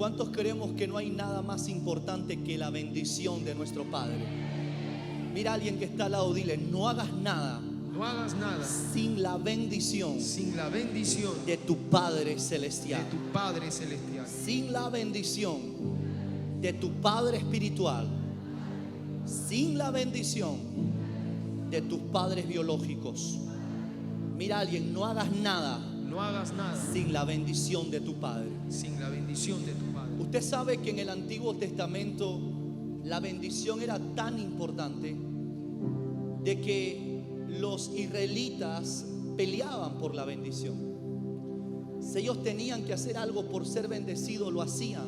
¿Cuántos creemos que no hay nada más importante que la bendición de nuestro Padre? Mira a alguien que está al lado, dile: no hagas nada, no hagas nada sin la bendición de tu Padre celestial, tu Padre celestial, sin la bendición de tu Padre espiritual, sin la bendición de tus padres biológicos. Mira a alguien: no hagas nada sin la bendición de tu Padre. sin la bendición de tu Padre. Usted sabe que en el Antiguo Testamento la bendición era tan importante de que los israelitas peleaban por la bendición. Si ellos tenían que hacer algo por ser bendecidos, lo hacían.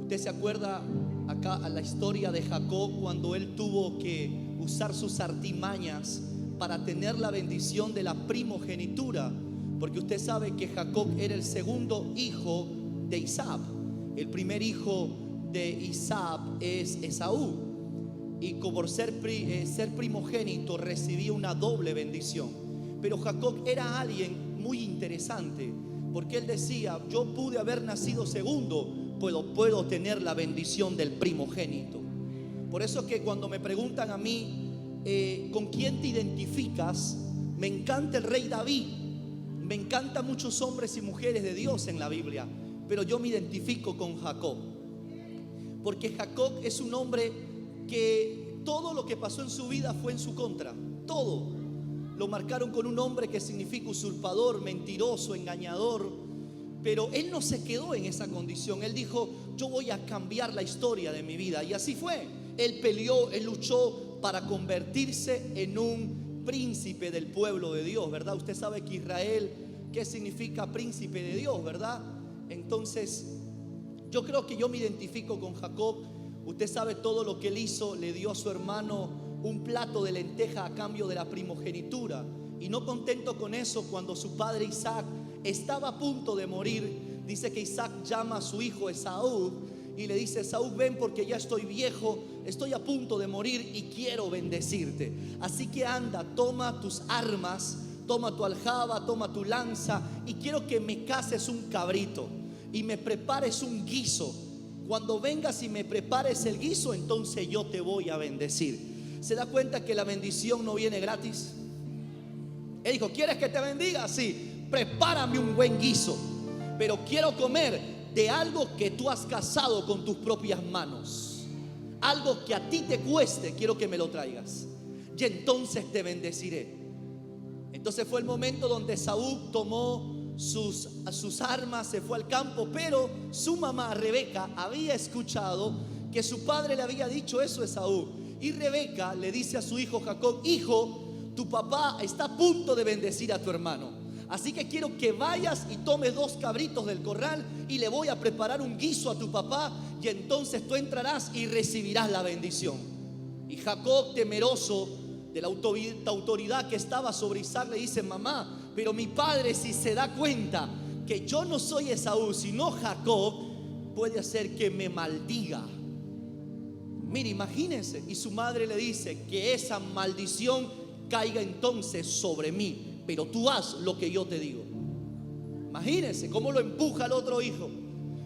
Usted se acuerda acá a la historia de Jacob, cuando él tuvo que usar sus artimañas para tener la bendición de la primogenitura, porque usted sabe que Jacob era el segundo hijo de Isaac. El primer hijo de Isaac es Esaú, y por ser primogénito recibía una doble bendición. Pero Jacob era alguien muy interesante, porque él decía: yo pude haber nacido segundo, puedo tener la bendición del primogénito. Por eso que cuando me preguntan a mí ¿con quién te identificas?, me encanta el rey David, me encantan muchos hombres y mujeres de Dios en la Biblia, pero yo me identifico con Jacob, porque Jacob es un hombre que todo lo que pasó en su vida fue en su contra. Todo lo marcaron con un hombre que significa usurpador, mentiroso, engañador. Pero él no se quedó en esa condición. Él dijo: yo voy a cambiar la historia de mi vida. Y así fue. Él peleó, él luchó para convertirse en un príncipe del pueblo de Dios, ¿verdad? Usted sabe que Israel, ¿qué significa príncipe de Dios, verdad? Entonces, yo creo que yo me identifico con Jacob. Usted sabe todo lo que él hizo. Le dio a su hermano un plato de lenteja a cambio de la primogenitura. Y no contento con eso, cuando su padre Isaac estaba a punto de morir, dice que Isaac llama a su hijo Esaú y le dice: Esaú, ven, porque ya estoy viejo, estoy a punto de morir y quiero bendecirte. Así que anda, toma tus armas, toma tu aljaba, toma tu lanza, y quiero que me cases un cabrito y me prepares un guiso. Cuando vengas y me prepares el guiso, entonces yo te voy a bendecir. ¿Se da cuenta que la bendición no viene gratis? Él dijo: ¿quieres que te bendiga? Sí. Prepárame un buen guiso, pero quiero comer de algo que tú has cazado con tus propias manos, algo que a ti te cueste. Quiero que me lo traigas y entonces te bendeciré. Entonces fue el momento donde Saúl tomó sus armas, se fue al campo, pero su mamá Rebeca había escuchado que su padre le había dicho eso a Esaú, y Rebeca le dice a su hijo Jacob: hijo, tu papá está a punto de bendecir a tu hermano, así que quiero que vayas y tomes 2 cabritos del corral y le voy a preparar un guiso a tu papá, y entonces tú entrarás y recibirás la bendición. Y Jacob, temeroso de la autoridad que estaba sobre Isaac, le dice: mamá, pero mi padre, si se da cuenta que yo no soy Esaú sino Jacob, puede hacer que me maldiga. Mire, imagínense. Y su madre le dice: que esa maldición caiga entonces sobre mí, pero tú haz lo que yo te digo. Imagínense cómo lo empuja al otro hijo.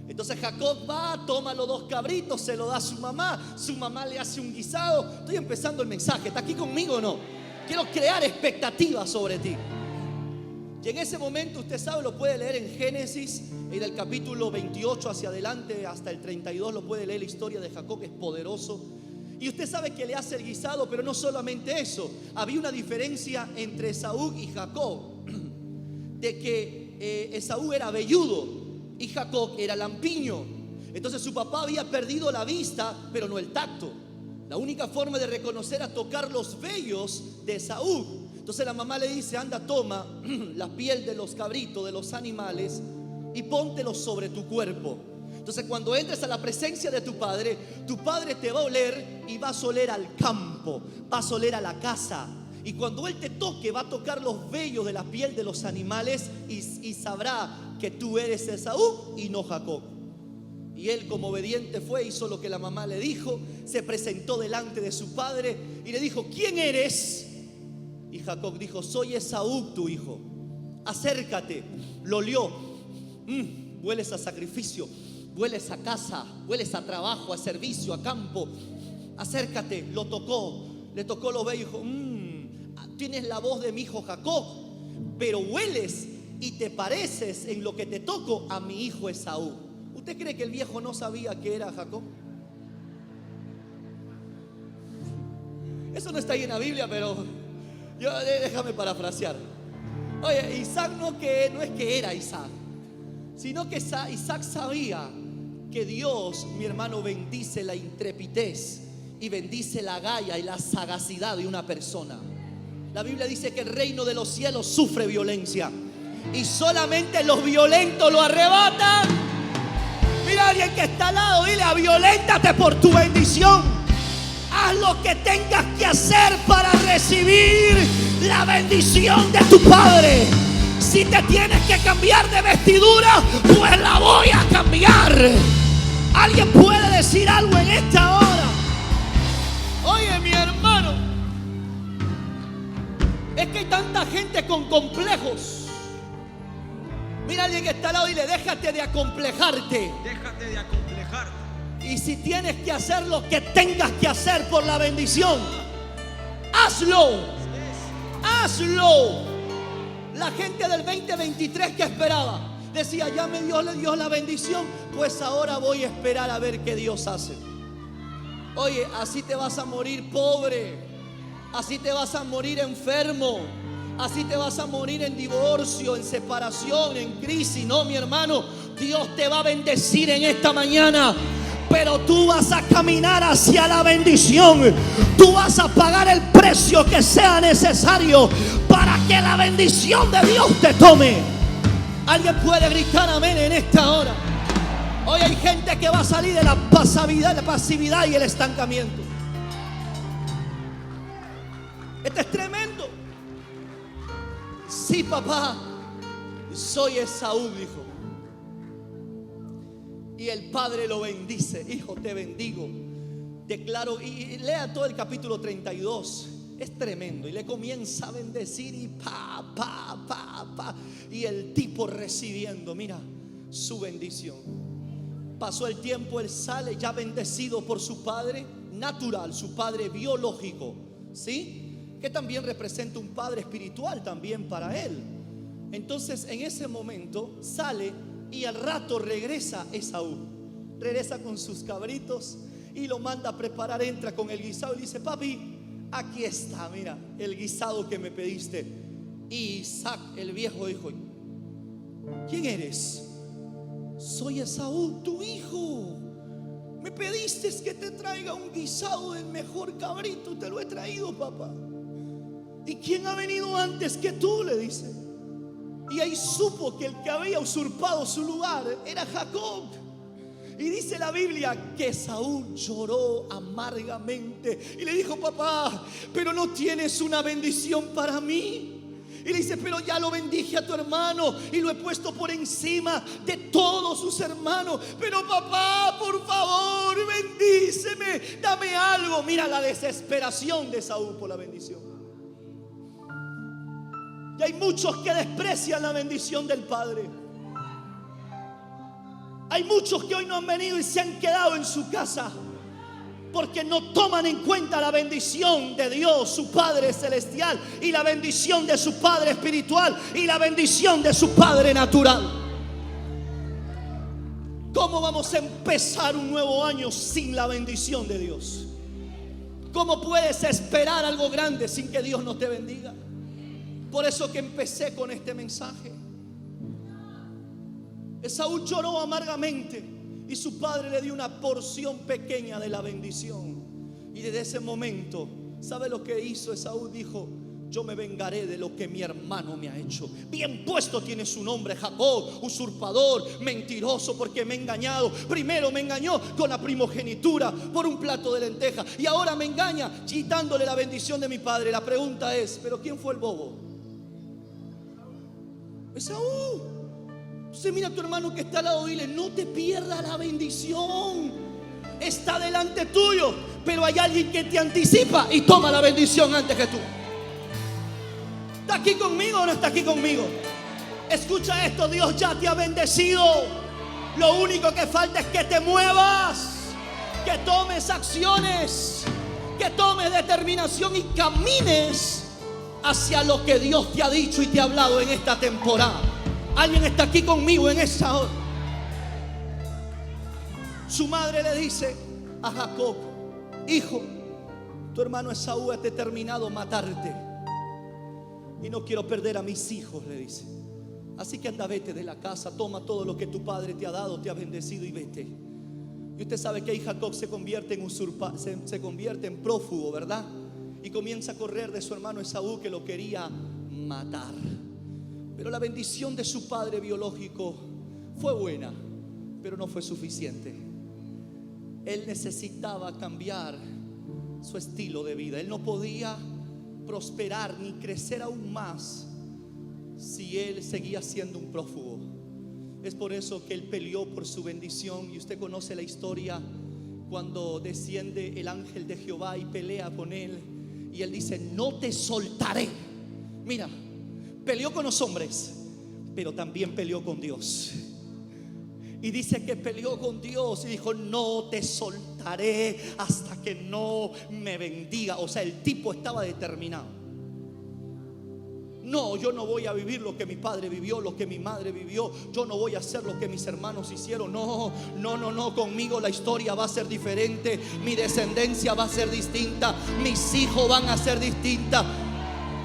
Entonces Jacob va, toma los 2 cabritos, se lo da a su mamá le hace un guisado. Estoy empezando el mensaje, ¿está aquí conmigo o no? Quiero crear expectativas sobre ti. Y en ese momento, usted sabe, lo puede leer en Génesis, en el capítulo 28 hacia adelante hasta el 32, lo puede leer. La historia de Jacob es poderoso. Y usted sabe que le hace el guisado, pero no solamente eso. Había una diferencia entre Esaú y Jacob, de que Esaú era velludo y Jacob era lampiño. Entonces su papá había perdido la vista, pero no el tacto. La única forma de reconocer era tocar los vellos de Esaú. Entonces la mamá le dice: anda, toma la piel de los cabritos, de los animales, y póntelos sobre tu cuerpo. Entonces cuando entres a la presencia de tu padre te va a oler, y vas a oler al campo, vas a oler a la casa. Y cuando él te toque, va a tocar los vellos de la piel de los animales, y sabrá que tú eres Esaú y no Jacob. Y él, como obediente fue, hizo lo que la mamá le dijo. Se presentó delante de su padre y le dijo: ¿quién eres? Y Jacob dijo: soy Esaú, tu hijo. Acércate. Lo olió. Hueles a sacrificio. hueles a casa, hueles a trabajo, a servicio, a campo. Acércate, lo tocó, le tocó los vellos y dijo: tienes la voz de mi hijo Jacob, pero hueles y te pareces en lo que te toco a mi hijo Esaú. ¿Usted cree que el viejo no sabía que era Jacob? Eso no está ahí en la Biblia, pero déjame parafrasear. Oye, Isaac no es que era Isaac, sino que Isaac sabía que Dios, mi hermano, bendice la intrepidez y bendice la galla y la sagacidad de una persona. La Biblia dice que el reino de los cielos sufre violencia y solamente los violentos lo arrebatan. Mira a alguien que está al lado, dile: avioléntate por tu bendición. Haz lo que tengas que hacer para recibir la bendición de tu Padre. Si te tienes que cambiar de vestidura, pues la voy a cambiar. ¿Alguien puede decir algo en esta hora? Oye, mi hermano, es que hay tanta gente con complejos. Mira a alguien que está al lado y dile: déjate de acomplejarte. Déjate de acomplejarte. Y si tienes que hacer lo que tengas que hacer por la bendición, hazlo. Hazlo. La gente del 2023 que esperaba decía: ya me dio la bendición, pues ahora voy a esperar a ver qué Dios hace. Oye, así te vas a morir pobre, así te vas a morir enfermo, así te vas a morir en divorcio, en separación, en crisis. No, mi hermano, Dios te va a bendecir en esta mañana, pero tú vas a caminar hacia la bendición. Tú vas a pagar el precio que sea necesario para que la bendición de Dios te tome. ¿Alguien puede gritar amén en esta hora? Hoy hay gente que va a salir de la pasividad y el estancamiento. Esto es tremendo. Sí, papá, soy Esaú, dijo. Y el padre lo bendice: hijo, te bendigo. Declaro, y lea todo el capítulo 32. Es tremendo. Y le comienza a bendecir y y el tipo recibiendo, mira, su bendición. Pasó el tiempo, él sale ya bendecido por su padre natural, su padre biológico, ¿sí? Que también representa un padre espiritual también para él. Entonces en ese momento sale y al rato regresa Esaú. Regresa con sus cabritos y lo manda a preparar. Entra con el guisado y dice: papi, aquí está, mira, el guisado que me pediste. Y Isaac, el viejo, dijo: ¿quién eres? Soy Esaú, tu hijo. Me pediste que te traiga un guisado del mejor cabrito. Te lo he traído, papá. ¿Y quién ha venido antes que tú?, le dice. Y ahí supo que el que había usurpado su lugar era Jacob. Y dice la Biblia que Esaú lloró amargamente y le dijo: papá, pero no tienes una bendición para mí. Y le dice: pero ya lo bendije a tu hermano y lo he puesto por encima de todos sus hermanos. Pero papá, por favor, bendíceme, dame algo. Mira la desesperación de Esaú por la bendición. Y hay muchos que desprecian la bendición del Padre. Hay muchos que hoy no han venido y se han quedado en su casa porque no toman en cuenta la bendición de Dios, su Padre celestial, y la bendición de su Padre espiritual, y la bendición de su Padre natural. ¿Cómo vamos a empezar un nuevo año sin la bendición de Dios? ¿Cómo puedes esperar algo grande sin que Dios no te bendiga? Por eso que empecé con este mensaje. Esaú lloró amargamente y su padre le dio una porción pequeña de la bendición. Y desde ese momento, ¿sabe lo que hizo Esaú? Dijo: yo me vengaré de lo que mi hermano me ha hecho. Bien puesto tiene su nombre, Jacob, usurpador, mentiroso, porque me ha engañado. Primero me engañó con la primogenitura por un plato de lentejas, y ahora me engaña quitándole la bendición de mi padre. La pregunta es: ¿pero quién fue el bobo? Esaú. Entonces mira a tu hermano que está al lado y dile: no te pierdas la bendición. Está delante tuyo, pero hay alguien que te anticipa y toma la bendición antes que tú. ¿Está aquí conmigo o no está aquí conmigo? Escucha esto: Dios ya te ha bendecido. Lo único que falta es que te muevas, que tomes acciones, que tomes determinación y camines hacia lo que Dios te ha dicho y te ha hablado en esta temporada. ¿Alguien está aquí conmigo en esta hora? Su madre le dice a Jacob: hijo, tu hermano Esaú ha determinado matarte y no quiero perder a mis hijos, le dice. Así que anda, vete de la casa, toma todo lo que tu padre te ha dado, te ha bendecido y vete. Y usted sabe que ahí Jacob se convierte en prófugo, ¿verdad? Y comienza a correr de su hermano Esaú, que lo quería matar. Pero la bendición de su padre biológico fue buena, pero no fue suficiente. Él necesitaba cambiar su estilo de vida. Él no podía prosperar ni crecer aún más si él seguía siendo un prófugo. Es por eso que él peleó por su bendición. Y usted conoce la historia cuando desciende el ángel de Jehová y pelea con él, y él dice: no te soltaré. Mira, peleó con los hombres, pero también peleó con Dios. Y dice que peleó con Dios y dijo: no te soltaré hasta que no me bendiga. O sea, el tipo estaba determinado. No, yo no voy a vivir lo que mi padre vivió, lo que mi madre vivió. Yo no voy a hacer lo que mis hermanos hicieron. No, conmigo la historia va a ser diferente. Mi descendencia va a ser distinta. Mis hijos van a ser distintas.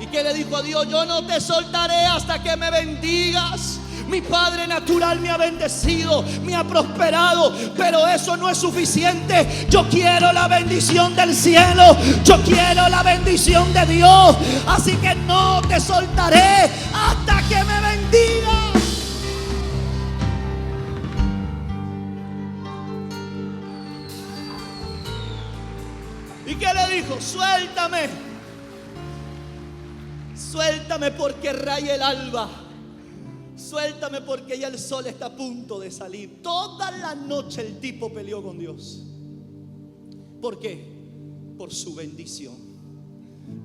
¿Y qué le dijo a Dios? Yo no te soltaré hasta que me bendigas. Mi padre natural me ha bendecido, me ha prosperado, pero eso no es suficiente. Yo quiero la bendición del cielo, yo quiero la bendición de Dios. Así que no te soltaré hasta que me bendigas. ¿Y qué le dijo? Suéltame, suéltame porque raya el alba. Suéltame porque ya el sol está a punto de salir. Toda la noche el tipo peleó con Dios. ¿Por qué? Por su bendición.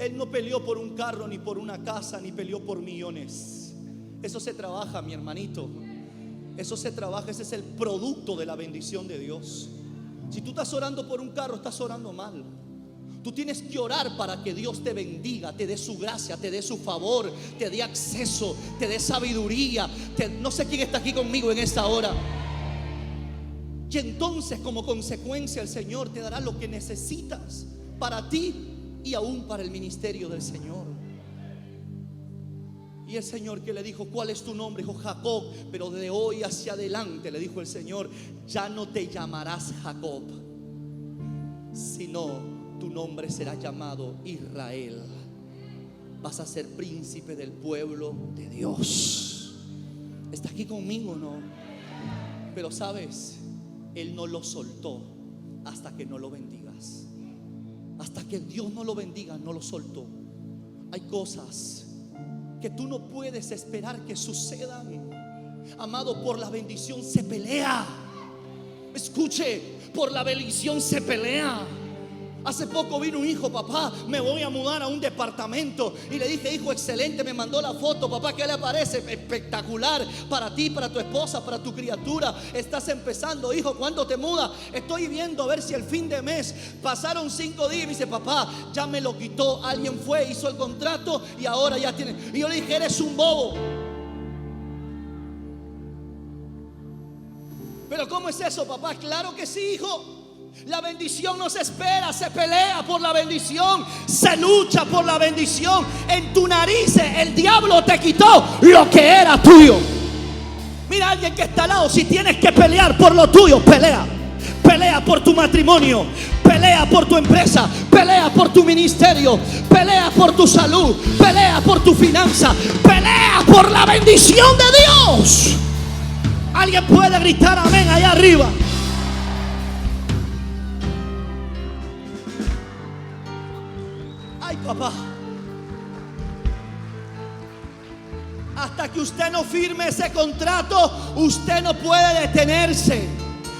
Él no peleó por un carro, ni por una casa, ni peleó por millones. Eso se trabaja, mi hermanito. Eso se trabaja, ese es el producto de la bendición de Dios. Si tú estás orando por un carro, estás orando mal. Tú tienes que orar para que Dios te bendiga, te dé su gracia, te dé su favor, te dé acceso, te dé sabiduría. No sé quién está aquí conmigo en esta hora. Y entonces, como consecuencia, el Señor te dará lo que necesitas para ti y aún para el ministerio del Señor. Y el Señor, que le dijo: ¿cuál es tu nombre? Dijo: Jacob. Pero de hoy hacia adelante, le dijo el Señor, ya no te llamarás Jacob, sino tu nombre será llamado Israel. Vas a ser príncipe del pueblo de Dios. ¿Está aquí conmigo, no? Pero sabes, Él no lo soltó hasta que no lo bendigas. Hasta que Dios no lo bendiga, no lo soltó. Hay cosas que tú no puedes esperar que sucedan. Amado, por la bendición se pelea. Escuche, por la bendición se pelea. Hace poco vino un hijo: papá, me voy a mudar a un departamento. Y le dije: hijo, excelente. Me mandó la foto. Papá, ¿qué le parece? Espectacular. Para ti, para tu esposa, para tu criatura. Estás empezando. Hijo, ¿cuándo te mudas? Estoy viendo a ver si el fin de mes. Pasaron 5 días y me dice: papá, ya me lo quitó. Alguien fue, hizo el contrato y ahora ya tiene. Y yo le dije: eres un bobo. Pero ¿cómo es eso, papá? Claro que sí, hijo. La bendición no se espera, se pelea por la bendición, se lucha por la bendición. En tu nariz el diablo te quitó lo que era tuyo. Mira a alguien que está al lado: si tienes que pelear por lo tuyo, pelea. Pelea por tu matrimonio, pelea por tu empresa, pelea por tu ministerio, pelea por tu salud, pelea por tu finanza, pelea por la bendición de Dios. Alguien puede gritar amén allá arriba. Ay, papá, hasta que usted no firme ese contrato, usted no puede detenerse.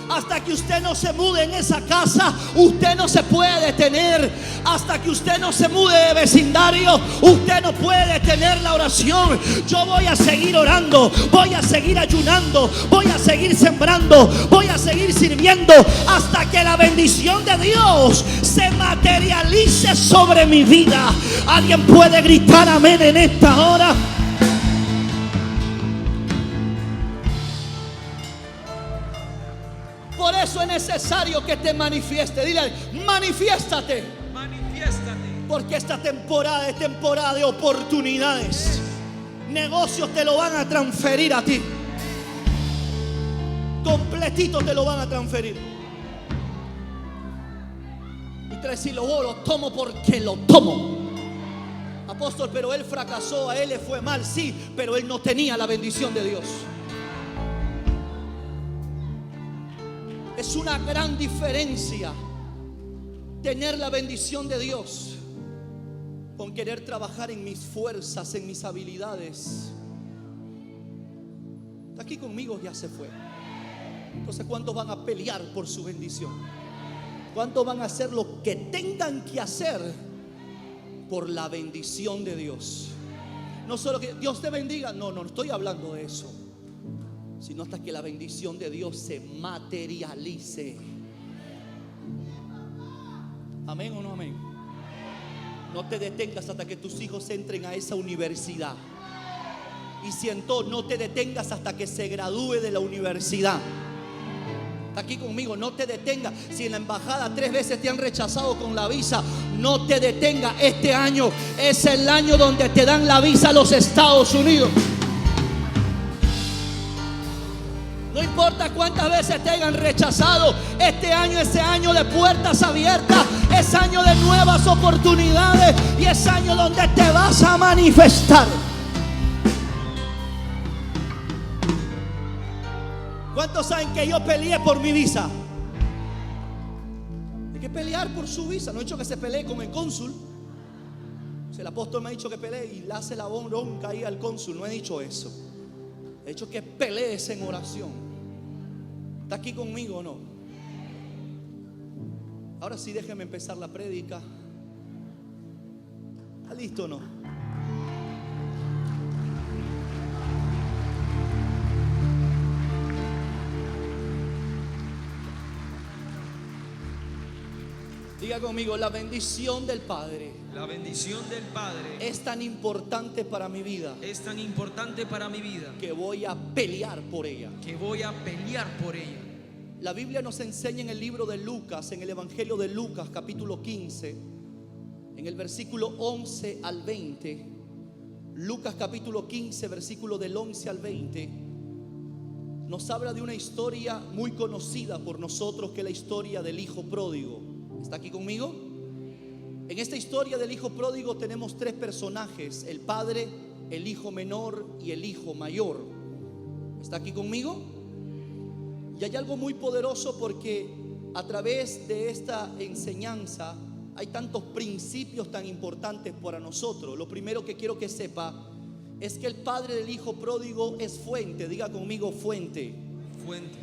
Hasta que usted no se mude en esa casa, usted no se puede detener. Hasta que usted no se mude de vecindario, usted no puede detener la oración. Yo voy a seguir orando, voy a seguir ayunando, voy a seguir sembrando, voy a seguir sirviendo hasta que la bendición de Dios se materialice sobre mi vida. ¿Alguien puede gritar amén en esta hora? Por eso es necesario que te manifieste. Dile, manifiéstate. Manifiéstate. Porque esta temporada es temporada de oportunidades. Negocios te lo van a transferir a ti. Completito te lo van a transferir. Y tres, si lo tomo porque lo tomo. Apóstol, pero él fracasó, a él le fue mal. Sí, pero él no tenía la bendición de Dios. Es una gran diferencia tener la bendición de Dios con querer trabajar en mis fuerzas, en mis habilidades. Está aquí conmigo, ya se fue. Entonces, ¿cuántos van a pelear por su bendición? ¿Cuántos van a hacer lo que tengan que hacer por la bendición de Dios? No solo que Dios te bendiga, no estoy hablando de eso, sino hasta que la bendición de Dios se materialice. Amén o no amén. No te detengas hasta que tus hijos entren a esa universidad. Y siento, no te detengas hasta que se gradúe de la universidad. Está aquí conmigo, no te detengas. Si en la embajada 3 veces te han rechazado con la visa, no te detengas. Este año es el año donde te dan la visa a los Estados Unidos. No importa cuántas veces te hayan rechazado, este año es año de puertas abiertas, es año de nuevas oportunidades y es año donde te vas a manifestar. ¿Cuántos saben que yo peleé por mi visa? Hay que pelear por su visa. No he dicho que se pelee con el cónsul. Si el apóstol me ha dicho que pelee y le hace la bronca ahí al cónsul, no he dicho eso. He dicho que pelees en oración. ¿Está aquí conmigo o no? Ahora sí, déjeme empezar la prédica. ¿Está listo o no? Diga conmigo, la bendición del Padre. La bendición del Padre Es tan importante para mi vida. es tan importante para mi vida Que voy a pelear por ella. que voy a pelear por ella. La Biblia nos enseña en el libro de Lucas, en el Evangelio de Lucas, capítulo 15, en el versículo 11 al 20. Lucas capítulo 15, versículo del 11 al 20. Nos habla de una historia muy conocida por nosotros, que es la historia del hijo pródigo. ¿Está aquí conmigo? En esta historia del hijo pródigo tenemos 3 personajes: el padre, el hijo menor y el hijo mayor. ¿Está aquí conmigo? Y hay algo muy poderoso, porque a través de esta enseñanza hay tantos principios tan importantes para nosotros. Lo primero que quiero que sepa es que el padre del hijo pródigo es fuente. Diga conmigo, fuente. Fuente.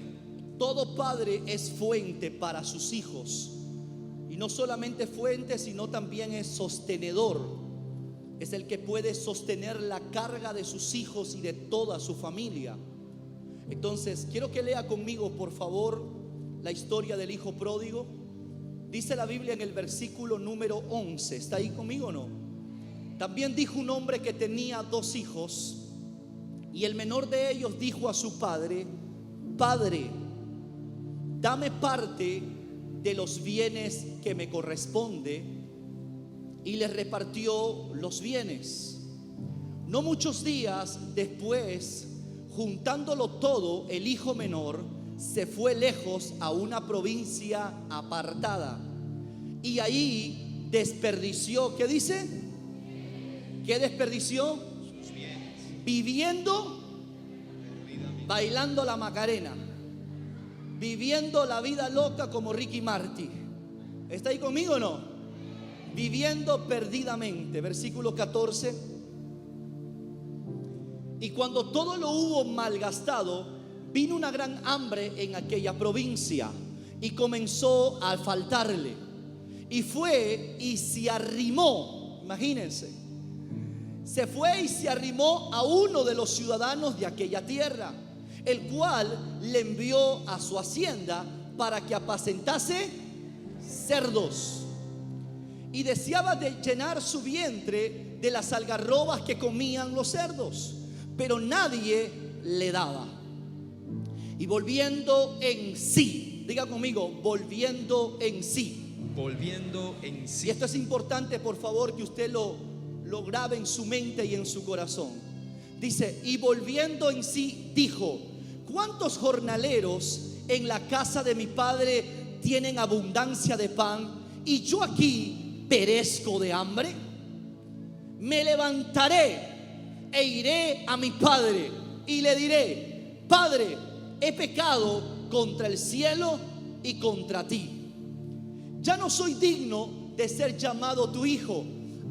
Todo padre es fuente para sus hijos. Y no solamente fuente, sino también es sostenedor. Es el que puede sostener la carga de sus hijos y de toda su familia. Entonces, quiero que lea conmigo, por favor, la historia del hijo pródigo. Dice la Biblia en el versículo número 11. ¿Está ahí conmigo o no? También dijo un hombre que tenía 2 hijos, y el menor de ellos dijo a su padre: Padre, dame parte de los bienes que me corresponde. Y le repartió los bienes. No muchos días después, juntándolo todo, el hijo menor se fue lejos a una provincia apartada, y ahí desperdició. ¿Qué dice? ¿Qué desperdició? Sus bienes. Viviendo, bailando la Macarena, viviendo la vida loca como Ricky Martin. ¿Está ahí conmigo o no? Viviendo perdidamente. Versículo 14. Y cuando todo lo hubo malgastado, vino una gran hambre en aquella provincia y comenzó a faltarle. Y fue y se arrimó, imagínense, se fue y se arrimó a uno de los ciudadanos de aquella tierra, el cual le envió a su hacienda para que apacentase cerdos. Y deseaba de llenar su vientre de las algarrobas que comían los cerdos, pero nadie le daba. Y volviendo en sí, diga conmigo, volviendo en sí. Volviendo en sí. Y esto es importante, por favor, que usted lo grabe en su mente y en su corazón. Dice, y volviendo en sí, dijo: ¿cuántos jornaleros en la casa de mi padre tienen abundancia de pan y yo aquí perezco de hambre? Me levantaré e iré a mi padre y le diré: Padre, he pecado contra el cielo y contra ti. Ya no soy digno de ser llamado tu hijo.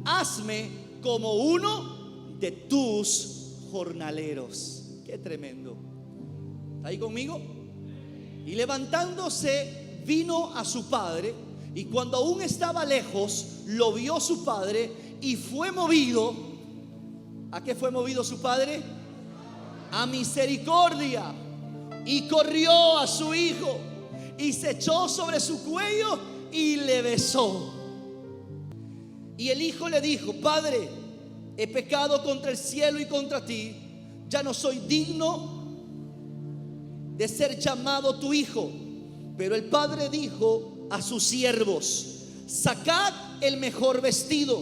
Hazme como uno de tus jornaleros. Qué tremendo. ¿Está ahí conmigo? Y levantándose vino a su padre, y cuando aún estaba lejos lo vio su padre y fue movido. ¿A qué fue movido su padre? A misericordia. Y corrió a su hijo y se echó sobre su cuello y le besó. Y el hijo le dijo: Padre, he pecado contra el cielo y contra ti, ya no soy digno de ser llamado tu hijo. Pero el padre dijo a sus siervos: sacad el mejor vestido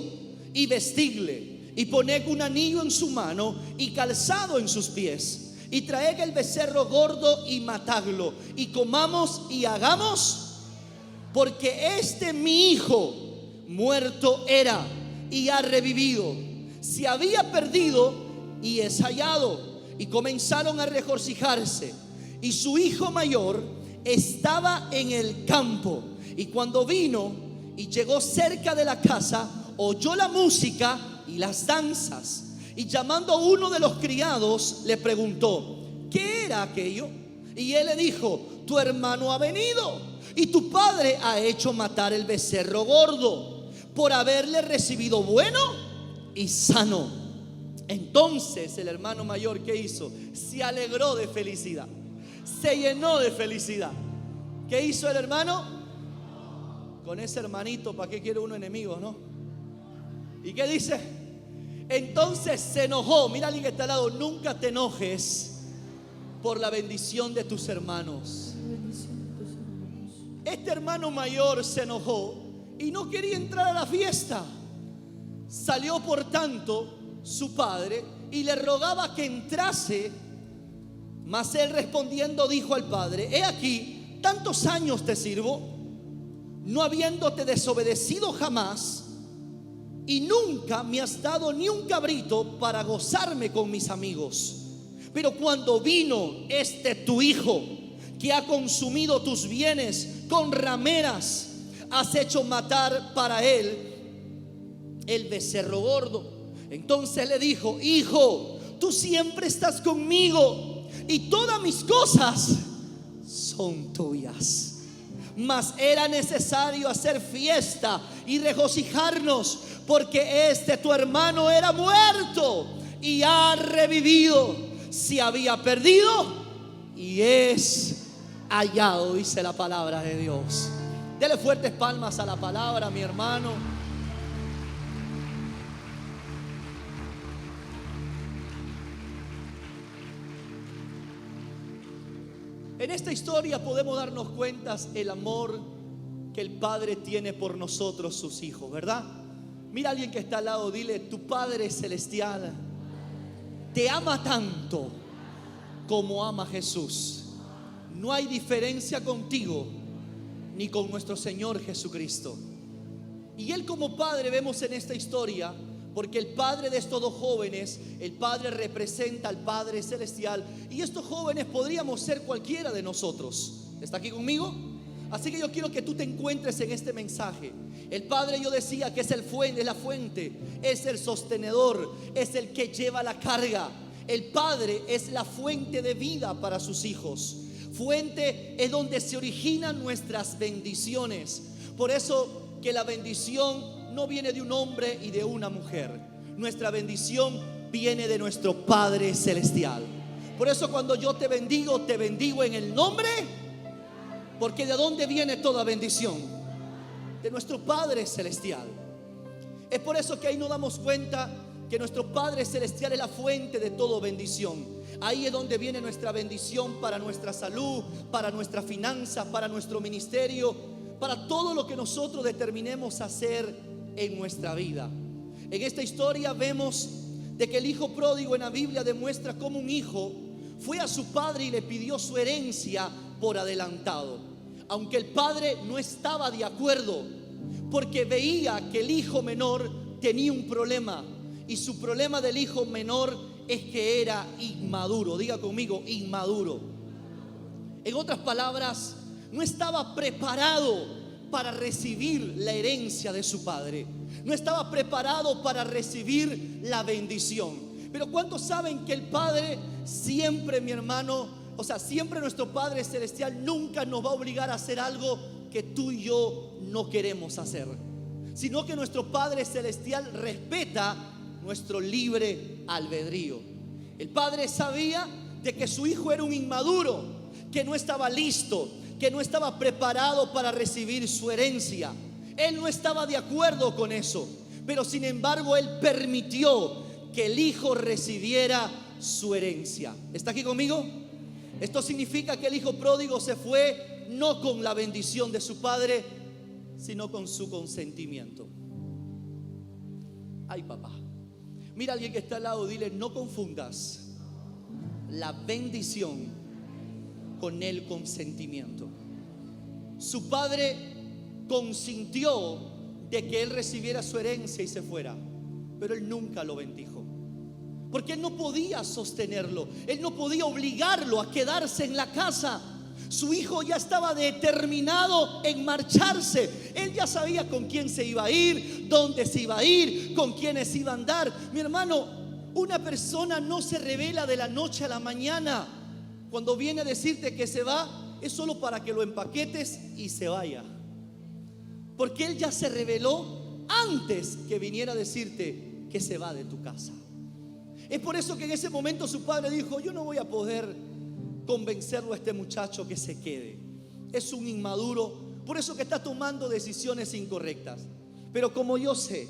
y vestidle, y poned un anillo en su mano y calzado en sus pies, y traed el becerro gordo y matadlo, y comamos y hagamos, porque este mi hijo muerto era y ha revivido, se había perdido y es hallado. Y comenzaron a regocijarse. Y su hijo mayor estaba en el campo, y cuando vino y llegó cerca de la casa, oyó la música y las danzas. Y llamando a uno de los criados, le preguntó: ¿qué era aquello? Y él le dijo: tu hermano ha venido, y tu padre ha hecho matar el becerro gordo, por haberle recibido bueno y sano. Entonces el hermano mayor, ¿qué hizo? Se alegró de felicidad, se llenó de felicidad. ¿Qué hizo el hermano? Con ese hermanito, ¿para qué quiere uno enemigos, no? ¿Y qué dice? Entonces se enojó. Mira a alguien que está al lado: nunca te enojes por la bendición de tus hermanos. Este hermano mayor se enojó y no quería entrar a la fiesta. Salió por tanto su padre y le rogaba que entrase. Mas él respondiendo dijo al padre: he aquí, tantos años te sirvo, no habiéndote desobedecido jamás, y nunca me has dado ni un cabrito para gozarme con mis amigos. Pero cuando vino este tu hijo, que ha consumido tus bienes con rameras, has hecho matar para él el becerro gordo. Entonces le dijo: hijo, tú siempre estás conmigo y todas mis cosas son tuyas. Mas era necesario hacer fiesta y regocijarnos, porque este tu hermano era muerto y ha revivido, se había perdido y es hallado, dice la palabra de Dios. Dele fuertes palmas a la palabra, mi hermano. En esta historia podemos darnos cuenta el amor que el Padre tiene por nosotros, sus hijos, ¿verdad? Mira a alguien que está al lado, dile: tu Padre celestial te ama tanto como ama Jesús. No hay diferencia contigo ni con nuestro Señor Jesucristo. Y Él como Padre, vemos en esta historia, porque el padre de estos dos jóvenes, el padre representa al Padre celestial, y estos jóvenes podríamos ser cualquiera de nosotros. ¿Está aquí conmigo? Así que yo quiero que tú te encuentres en este mensaje. El Padre, yo decía que es la fuente, es el sostenedor, es el que lleva la carga, el padre es la fuente de vida para sus hijos. Fuente es donde se originan nuestras bendiciones. Por eso que la bendición no viene de un hombre y de una mujer. Nuestra bendición viene de nuestro Padre Celestial. Por eso cuando yo te bendigo en el nombre, porque ¿de dónde viene toda bendición? De nuestro Padre Celestial. Es por eso que ahí nos damos cuenta que nuestro Padre Celestial es la fuente de toda bendición. Ahí es donde viene nuestra bendición para nuestra salud, para nuestra finanza, para nuestro ministerio, para todo lo que nosotros determinemos hacer en nuestra vida. En esta historia vemos de que el hijo pródigo en la Biblia demuestra cómo un hijo fue a su padre y le pidió su herencia por adelantado, aunque el padre no estaba de acuerdo, porque veía que el hijo menor tenía un problema, y su problema del hijo menor es que era inmaduro. Diga conmigo, inmaduro. En otras palabras, no estaba preparado para recibir la herencia de su padre. No estaba preparado para recibir la bendición. Pero ¿cuántos saben que el Padre siempre, mi hermano, siempre nuestro Padre Celestial nunca nos va a obligar a hacer algo que tú y yo no queremos hacer, sino que nuestro Padre Celestial respeta nuestro libre albedrío? El Padre sabía de que su hijo era un inmaduro, que no estaba listo, que no estaba preparado para recibir su herencia. Él no estaba de acuerdo con eso, pero sin embargo él permitió que el hijo recibiera su herencia. ¿Está aquí conmigo? Esto significa que el hijo pródigo se fue no con la bendición de su padre, sino con su consentimiento. Ay, papá. Mira a alguien que está al lado, dile: no confundas la bendición con el consentimiento. Su padre consintió de que él recibiera su herencia y se fuera, pero él nunca lo bendijo, porque él no podía sostenerlo, él no podía obligarlo a quedarse en la casa. Su hijo ya estaba determinado en marcharse. Él ya sabía con quién se iba a ir, dónde se iba a ir, con quiénes iba a andar. Mi hermano, una persona no se revela de la noche a la mañana. Cuando viene a decirte que se va, es solo para que lo empaquetes y se vaya, porque él ya se reveló antes que viniera a decirte que se va de tu casa. Es por eso que en ese momento su padre dijo: yo no voy a poder convencerlo a este muchacho que se quede. Es un inmaduro, por eso que está tomando decisiones incorrectas. Pero como yo sé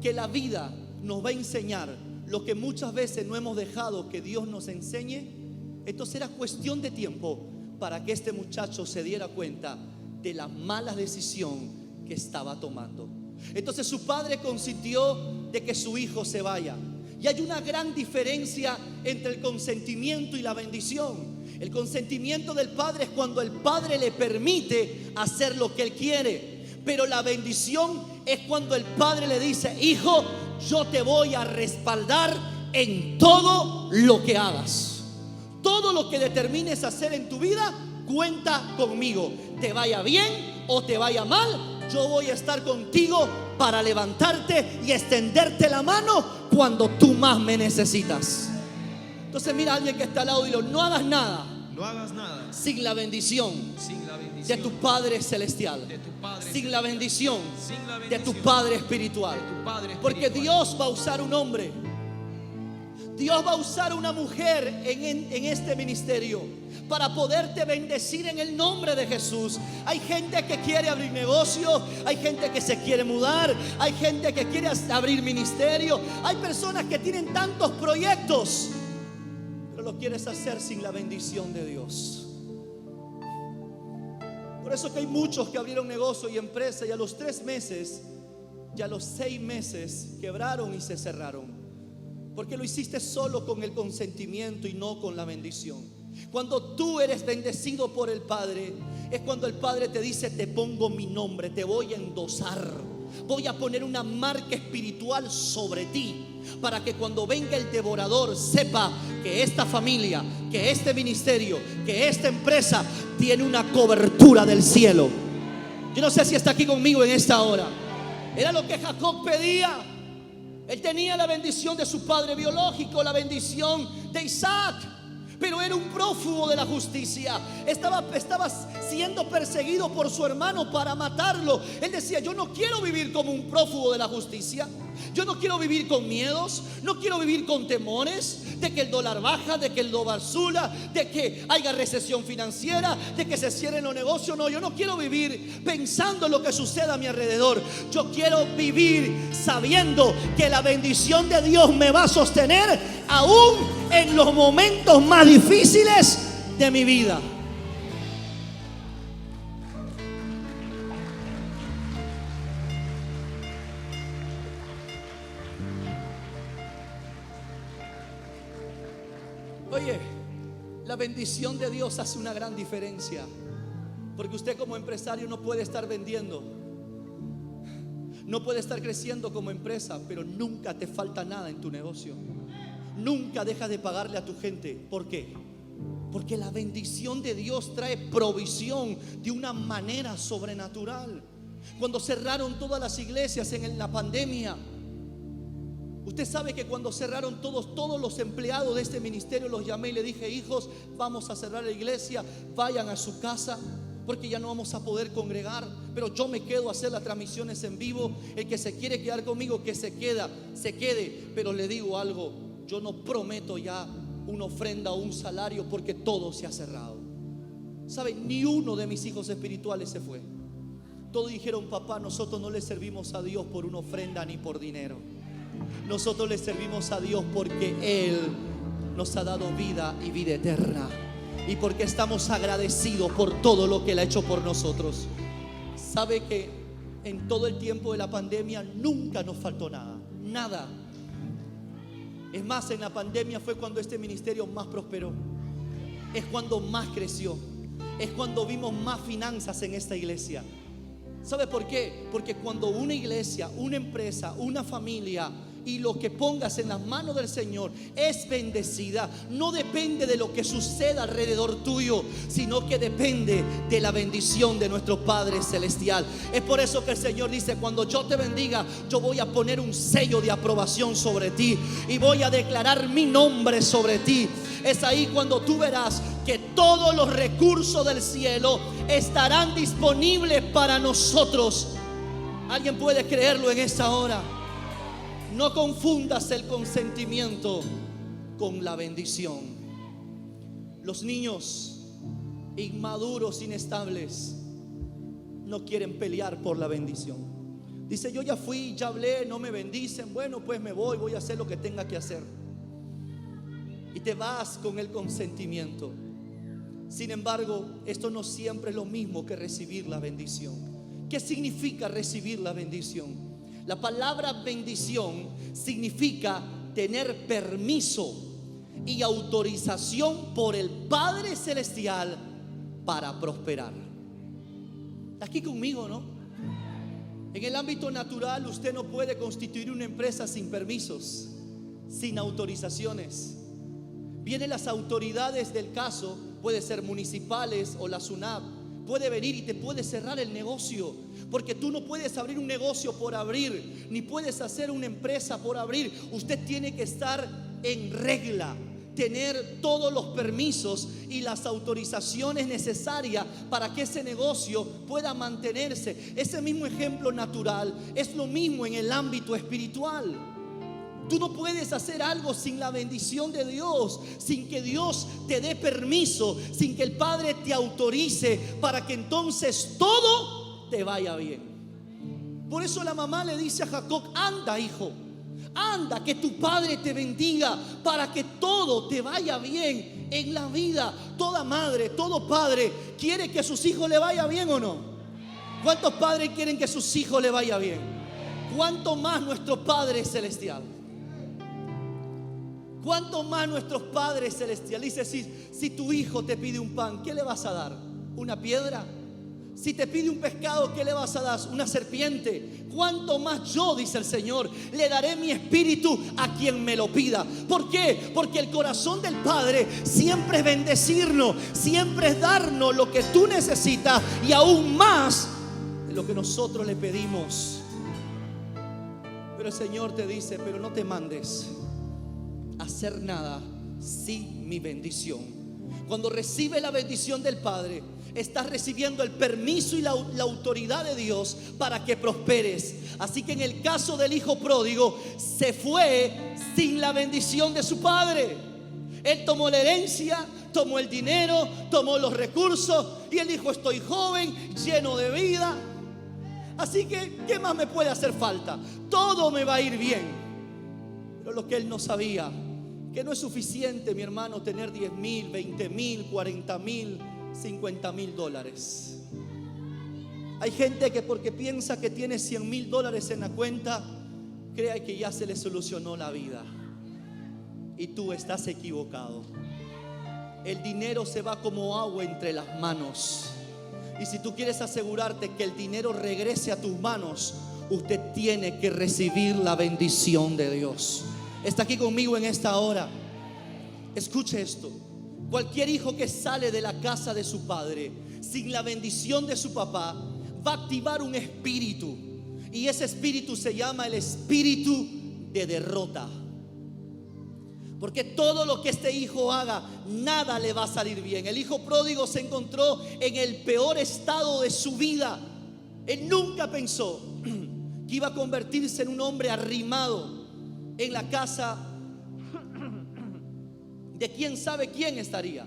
que la vida nos va a enseñar lo que muchas veces no hemos dejado que Dios nos enseñe, entonces era cuestión de tiempo para que este muchacho se diera cuenta de la mala decisión que estaba tomando. Entonces su padre consintió de que su hijo se vaya. Y hay una gran diferencia entre el consentimiento y la bendición. El consentimiento del padre es cuando el padre le permite hacer lo que él quiere, pero la bendición es cuando el padre le dice: hijo, yo te voy a respaldar en todo lo que hagas. Todo lo que determines hacer en tu vida, cuenta conmigo. Te vaya bien o te vaya mal, yo voy a estar contigo para levantarte y extenderte la mano cuando tú más me necesitas. Entonces mira a alguien que está al lado y dile: no hagas nada, no hagas nada sin la bendición, de tu Padre Celestial, sin la bendición de tu Padre Espiritual. Porque Dios va a usar un hombre, Dios va a usar una mujer en este ministerio para poderte bendecir en el nombre de Jesús. Hay gente que quiere abrir negocio, hay gente que se quiere mudar, hay gente que quiere abrir ministerio, hay personas que tienen tantos proyectos, pero lo quieres hacer sin la bendición de Dios. Por eso que hay muchos que abrieron negocio y empresa y a los 3 meses y a los 6 meses quebraron y se cerraron, porque lo hiciste solo con el consentimiento y no con la bendición. Cuando tú eres bendecido por el Padre, es cuando el Padre te dice: te pongo mi nombre, te voy a endosar, voy a poner una marca espiritual sobre ti, para que cuando venga el devorador sepa que esta familia, que este ministerio, que esta empresa tiene una cobertura del cielo. Yo no sé si está aquí conmigo en esta hora. Era lo que Jacob pedía. Él tenía la bendición de su padre biológico, la bendición de Isaac, pero era un prófugo de la justicia. Estaba siendo perseguido por su hermano para matarlo. Él decía: yo no quiero vivir como un prófugo de la justicia. Yo no quiero vivir con miedos, no quiero vivir con temores de que el dólar baja, de que el dólar suba, de que haya recesión financiera, de que se cierren los negocios. No, yo no quiero vivir pensando en lo que suceda a mi alrededor. Yo quiero vivir sabiendo que la bendición de Dios me va a sostener aún en los momentos más difíciles de mi vida. Oye, la bendición de Dios hace una gran diferencia, porque usted como empresario no puede estar vendiendo, no puede estar creciendo como empresa, pero nunca te falta nada en tu negocio. Nunca dejas de pagarle a tu gente. ¿Por qué? Porque la bendición de Dios trae provisión de una manera sobrenatural. Cuando cerraron todas las iglesias en la pandemia, usted sabe que cuando cerraron todos los empleados de este ministerio, los llamé y le dije: hijos, vamos a cerrar la iglesia, vayan a su casa, porque ya no vamos a poder congregar, pero yo me quedo a hacer las transmisiones en vivo. El que se quiere quedar conmigo, que se quede. Pero le digo algo: yo no prometo ya una ofrenda o un salario, porque todo se ha cerrado. ¿Sabe? Ni uno de mis hijos espirituales se fue. Todos dijeron: papá, nosotros no le servimos a Dios por una ofrenda ni por dinero. Nosotros le servimos a Dios porque Él nos ha dado vida y vida eterna, y porque estamos agradecidos por todo lo que Él ha hecho por nosotros. ¿Sabe que en todo el tiempo de la pandemia nunca nos faltó nada? Nada. Es más, en la pandemia fue cuando este ministerio más prosperó. Es cuando más creció. Es cuando vimos más finanzas en esta iglesia. ¿Sabe por qué? Porque cuando una iglesia, una empresa, una familia y lo que pongas en las manos del Señor es bendecida, no depende de lo que suceda alrededor tuyo, sino que depende de la bendición de nuestro Padre Celestial. Es por eso que el Señor dice: cuando yo te bendiga, yo voy a poner un sello de aprobación sobre ti y voy a declarar mi nombre sobre ti. Es ahí cuando tú verás que todos los recursos del cielo estarán disponibles para nosotros. ¿Alguien puede creerlo en esta hora? No confundas el consentimiento con la bendición. Los niños inmaduros, inestables, no quieren pelear por la bendición. Dice: yo ya fui, ya hablé, no me bendicen. Bueno, pues me voy a hacer lo que tenga que hacer. Y te vas con el consentimiento. Sin embargo, esto no siempre es lo mismo que recibir la bendición. ¿Qué significa recibir la bendición? La palabra bendición significa tener permiso y autorización por el Padre Celestial para prosperar. ¿Está aquí conmigo, no? En el ámbito natural, usted no puede constituir una empresa sin permisos, sin autorizaciones. Vienen las autoridades del caso, puede ser municipales o la SUNAP, puede venir y te puede cerrar el negocio, porque tú no puedes abrir un negocio por abrir, ni puedes hacer una empresa por abrir. Usted tiene que estar en regla, tener todos los permisos y las autorizaciones necesarias para que ese negocio pueda mantenerse. Ese mismo ejemplo natural es lo mismo en el ámbito espiritual. Tú no puedes hacer algo sin la bendición de Dios, sin que Dios te dé permiso, sin que el Padre te autorice, para que entonces todo te vaya bien. Por eso la mamá le dice a Jacob: anda, hijo, anda, que tu padre te bendiga, para que todo te vaya bien en la vida. Toda madre, todo padre quiere que a sus hijos le vaya bien, ¿o no? ¿Cuántos padres quieren que a sus hijos le vaya bien? ¿Cuánto más nuestro Padre Celestial? ¿Cuánto más nuestros padres celestiales? Dice: si tu hijo te pide un pan, ¿qué le vas a dar? ¿Una piedra? Si te pide un pescado, ¿qué le vas a dar? ¿Una serpiente? ¿Cuánto más yo, dice el Señor, le daré mi espíritu a quien me lo pida? ¿Por qué? Porque el corazón del Padre siempre es bendecirnos, siempre es darnos lo que tú necesitas y aún más de lo que nosotros le pedimos. Pero el Señor te dice, pero no te mandes a hacer nada sin mi bendición. Cuando recibe la bendición del Padre, estás recibiendo el permiso y la autoridad de Dios para que prosperes. Así que en el caso del hijo pródigo, se fue sin la bendición de su padre. Él tomó la herencia, tomó el dinero, tomó los recursos y él dijo, estoy joven, lleno de vida, así que ¿qué más me puede hacer falta? Todo me va a ir bien. Pero lo que él no sabía, que no es suficiente, mi hermano, tener 10,000, 20,000, 40,000, 50,000 dólares. Hay gente que porque piensa que tiene 100,000 dólares en la cuenta, cree que ya se le solucionó la vida. Y tú estás equivocado. El dinero se va como agua entre las manos. Y si tú quieres asegurarte que el dinero regrese a tus manos, usted tiene que recibir la bendición de Dios. Está aquí conmigo en esta hora. Escuche esto. Cualquier hijo que sale de la casa de su padre sin la bendición de su papá va a activar un espíritu. Y ese espíritu se llama el espíritu de derrota. Porque todo lo que este hijo haga, nada le va a salir bien. El hijo pródigo se encontró en el peor estado de su vida. Él nunca pensó que iba a convertirse en un hombre arrimado en la casa de quién sabe quién estaría.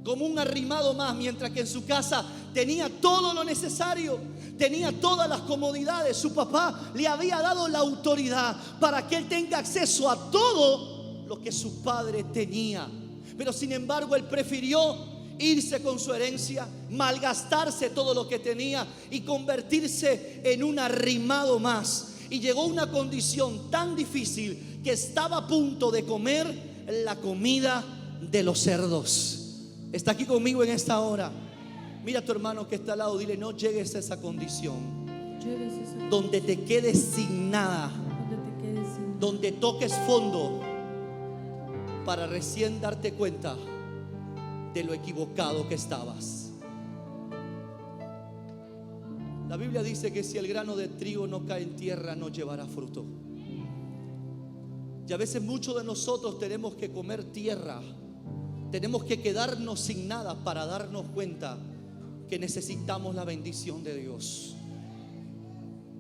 Como un arrimado más, mientras que en su casa tenía todo lo necesario, tenía todas las comodidades. Su papá le había dado la autoridad para que él tenga acceso a todo lo que su padre tenía. Pero sin embargo él prefirió irse con su herencia, malgastarse todo lo que tenía y convertirse en un arrimado más. Y llegó a una condición tan difícil que estaba a punto de comer la comida de los cerdos. Está aquí conmigo en esta hora. Mira a tu hermano que está al lado, dile, no llegues a esa condición donde te quedes sin nada, donde toques fondo para recién darte cuenta de lo equivocado que estabas. La Biblia dice que si el grano de trigo no cae en tierra, no llevará fruto. Y a veces muchos de nosotros tenemos que comer tierra, tenemos que quedarnos sin nada para darnos cuenta que necesitamos la bendición de Dios.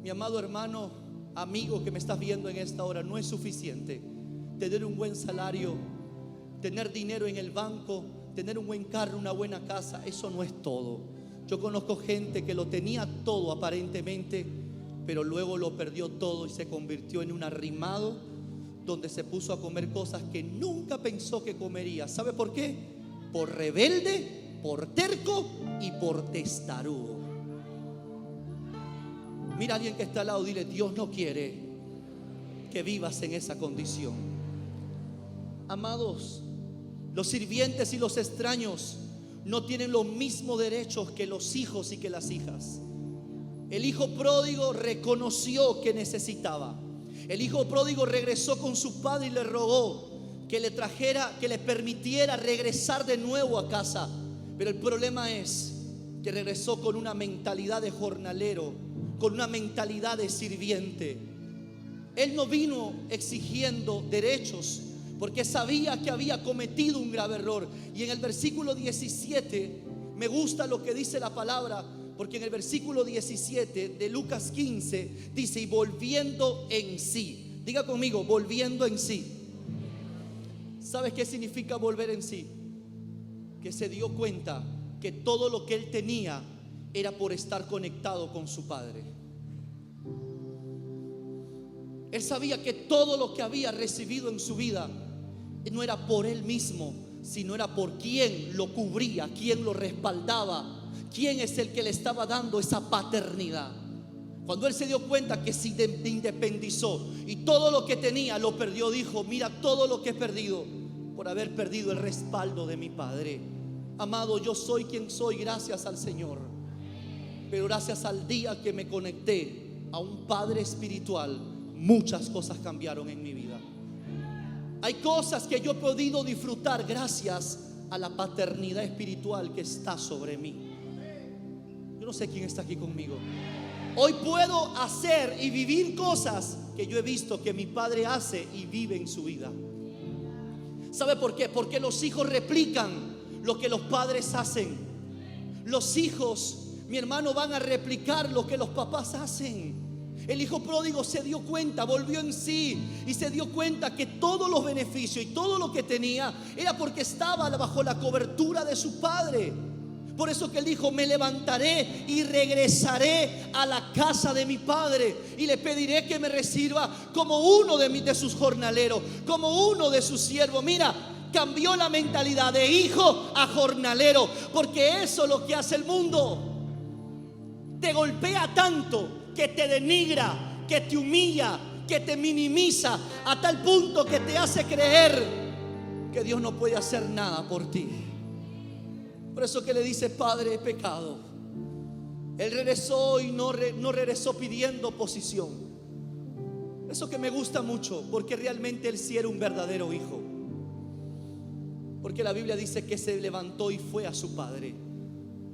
Mi amado hermano, amigo que me estás viendo en esta hora, no es suficiente tener un buen salario, tener dinero en el banco, tener un buen carro, una buena casa. Eso no es todo. Yo conozco gente que lo tenía todo aparentemente, pero luego lo perdió todo y se convirtió en un arrimado, donde se puso a comer cosas que nunca pensó que comería. ¿Sabe por qué? Por rebelde, por terco y por testarudo. Mira a alguien que está al lado, dile, Dios no quiere que vivas en esa condición. Amados, los sirvientes y los extraños no tienen los mismos derechos que los hijos y que las hijas. El hijo pródigo reconoció que necesitaba. El hijo pródigo regresó con su padre y le rogó que le trajera, que le permitiera regresar de nuevo a casa. Pero el problema es que regresó con una mentalidad de jornalero, con una mentalidad de sirviente. Él no vino exigiendo derechos, porque sabía que había cometido un grave error. Y en el versículo 17 me gusta lo que dice la palabra, porque en el versículo 17 de Lucas 15 dice, y volviendo en sí. Diga conmigo, volviendo en sí. ¿Sabes qué significa volver en sí? Que se dio cuenta que todo lo que él tenía era por estar conectado con su padre. Él sabía que todo lo que había recibido en su vida no era por él mismo, sino era por quien lo cubría, quien lo respaldaba, quién es el que le estaba dando esa paternidad. Cuando él se dio cuenta que se independizó y todo lo que tenía lo perdió, dijo, mira todo lo que he perdido por haber perdido el respaldo de mi padre. Amado, yo soy quien soy gracias al Señor, pero gracias al día que me conecté a un padre espiritual, muchas cosas cambiaron en mi vida. Hay cosas que yo he podido disfrutar gracias a la paternidad espiritual que está sobre mí. Yo no sé quién está aquí conmigo. Hoy puedo hacer y vivir cosas que yo he visto que mi padre hace y vive en su vida. ¿Sabe por qué? Porque los hijos replican lo que los padres hacen. Los hijos, mi hermano, van a replicar lo que los papás hacen. El hijo pródigo se dio cuenta, volvió en sí y se dio cuenta que todos los beneficios y todo lo que tenía era porque estaba bajo la cobertura de su padre. Por eso que él dijo: me levantaré y regresaré a la casa de mi padre y le pediré que me reciba como uno de sus jornaleros, como uno de sus siervos. Mira, cambió la mentalidad de hijo a jornalero, porque eso es lo que hace el mundo. Te golpea tanto que te denigra, que te humilla, que te minimiza, a tal punto que te hace creer que Dios no puede hacer nada por ti. Por eso que le dice: Padre, he pecado. Él regresó y no regresó pidiendo posición. Eso que me gusta mucho, porque realmente él sí era un verdadero hijo. Porque la Biblia dice que se levantó y fue a su padre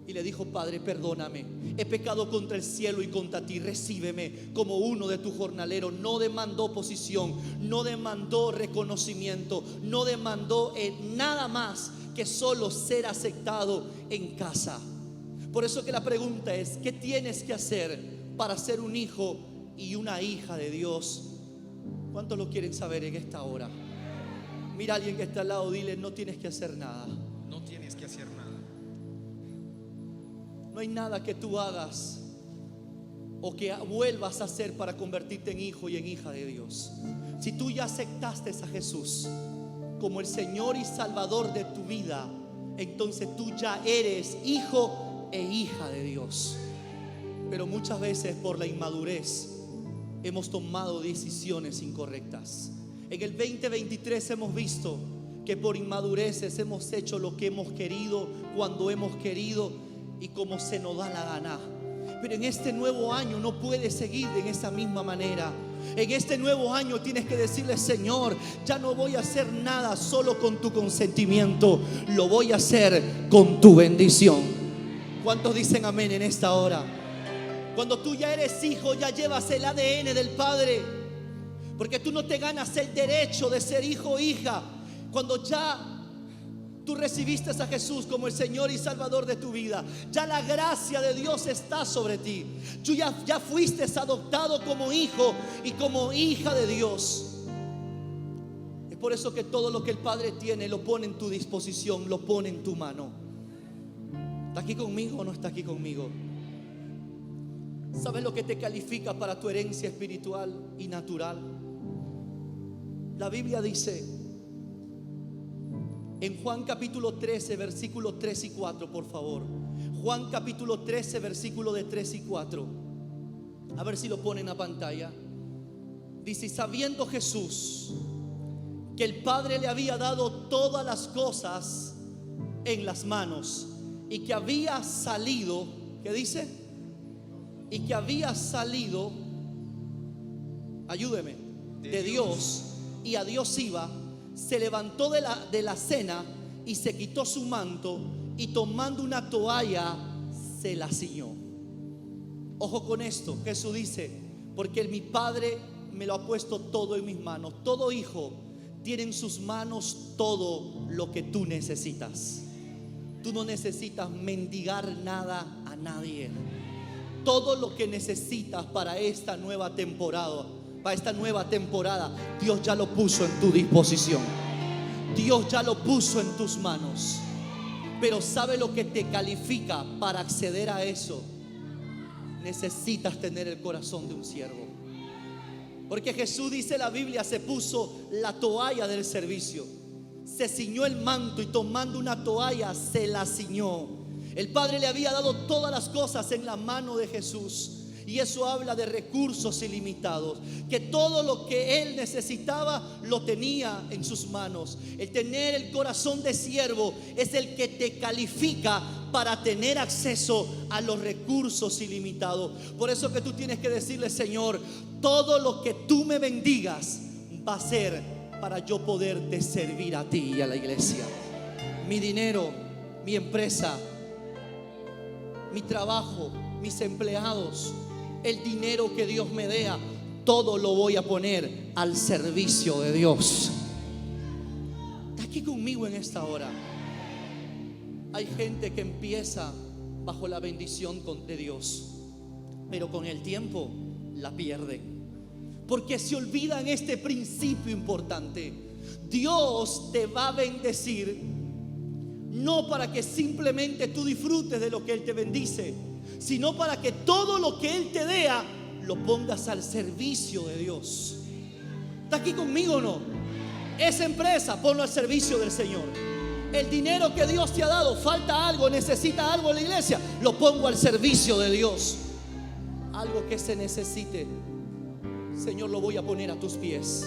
y le dijo: Padre, perdóname, he pecado contra el cielo y contra ti, recíbeme como uno de tus jornaleros. No demandó posición, no demandó reconocimiento, no demandó nada más que solo ser aceptado en casa. Por eso que la pregunta es: ¿qué tienes que hacer para ser un hijo y una hija de Dios? ¿Cuántos lo quieren saber en esta hora? Mira a alguien que está al lado, dile: no tienes que hacer nada. No tienes que hacer nada. No hay nada que tú hagas o que vuelvas a hacer para convertirte en hijo y en hija de Dios. Si tú ya aceptaste a Jesús como el Señor y Salvador de tu vida, entonces tú ya eres hijo e hija de Dios. Pero muchas veces por la inmadurez hemos tomado decisiones incorrectas. En el 2023 hemos visto que por inmadureces hemos hecho lo que hemos querido, cuando hemos querido y como se nos da la gana. Pero en este nuevo año no puedes seguir en esa misma manera. En este nuevo año tienes que decirle: Señor, ya no voy a hacer nada solo con tu consentimiento, lo voy a hacer con tu bendición. ¿Cuántos dicen amén en esta hora? Cuando tú ya eres hijo, ya llevas el ADN del Padre, porque tú no te ganas el derecho de ser hijo o hija. Cuando ya tú recibiste a Jesús como el Señor y Salvador de tu vida, ya la gracia de Dios está sobre ti. Tú ya fuiste adoptado como hijo y como hija de Dios. Es por eso que todo lo que el Padre tiene lo pone en tu disposición, lo pone en tu mano. ¿Está aquí conmigo o no está aquí conmigo? ¿Sabes lo que te califica para tu herencia espiritual y natural? La Biblia dice en Juan capítulo 13, versículos 3 y 4, por favor. Juan capítulo 13, versículo de 3 y 4. A ver si lo ponen a pantalla. Dice: sabiendo Jesús que el Padre le había dado todas las cosas en las manos y que había salido, ¿qué dice? Y que había salido, ayúdeme, de Dios y a Dios iba. Se levantó de la cena y se quitó su manto y tomando una toalla se la ciñó. Ojo con esto, Jesús dice: porque mi Padre me lo ha puesto todo en mis manos. Todo hijo tiene en sus manos todo lo que tú necesitas. Tú no necesitas mendigar nada a nadie. Todo lo que necesitas para esta nueva temporada, Dios ya lo puso en tu disposición. Dios ya lo puso en tus manos. Pero ¿sabe lo que te califica para acceder a eso? Necesitas tener el corazón de un siervo. Porque Jesús, dice la Biblia, se puso la toalla del servicio, se ciñó el manto y tomando una toalla se la ciñó. El Padre le había dado todas las cosas en la mano de Jesús. Y eso habla de recursos ilimitados, que todo lo que él necesitaba lo tenía en sus manos. El tener el corazón de siervo es el que te califica para tener acceso a los recursos ilimitados. Por eso que tú tienes que decirle: Señor, todo lo que tú me bendigas va a ser para yo poderte servir a ti y a la iglesia. Mi dinero, mi empresa, mi trabajo, mis empleados, el dinero que Dios me dé, todo lo voy a poner al servicio de Dios. Está aquí conmigo en esta hora. Hay gente que empieza bajo la bendición de Dios, pero con el tiempo la pierden, porque se olvidan este principio importante. Dios te va a bendecir no para que simplemente tú disfrutes de lo que Él te bendice, sino para que todo lo que Él te dé lo pongas al servicio de Dios. ¿Está aquí conmigo o no? Esa empresa, ponlo al servicio del Señor. El dinero que Dios te ha dado, falta algo, necesita algo en la iglesia, lo pongo al servicio de Dios. Algo que se necesite, Señor, lo voy a poner a tus pies.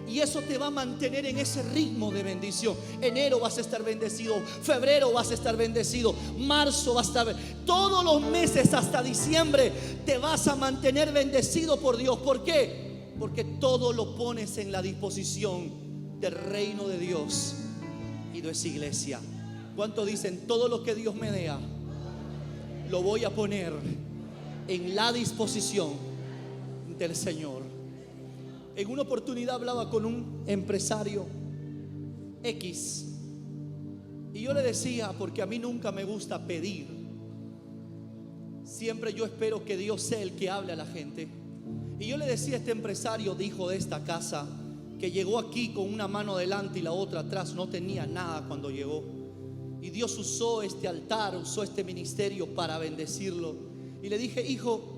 Y eso te va a mantener en ese ritmo de bendición. Enero vas a estar bendecido, febrero vas a estar bendecido, marzo vas a estar, todos los meses hasta diciembre te vas a mantener bendecido por Dios. ¿Por qué? Porque todo lo pones en la disposición del reino de Dios y de esa iglesia. ¿Cuántos dicen: todo lo que Dios me dé, lo voy a poner en la disposición del Señor? En una oportunidad hablaba con un empresario X y yo le decía, porque a mí nunca me gusta pedir, siempre yo espero que Dios sea el que hable a la gente. Y yo le decía a este empresario de hijo de esta casa, que llegó aquí con una mano delante y la otra atrás, no tenía nada cuando llegó, y Dios usó este altar, usó este ministerio para bendecirlo. Y le dije: hijo,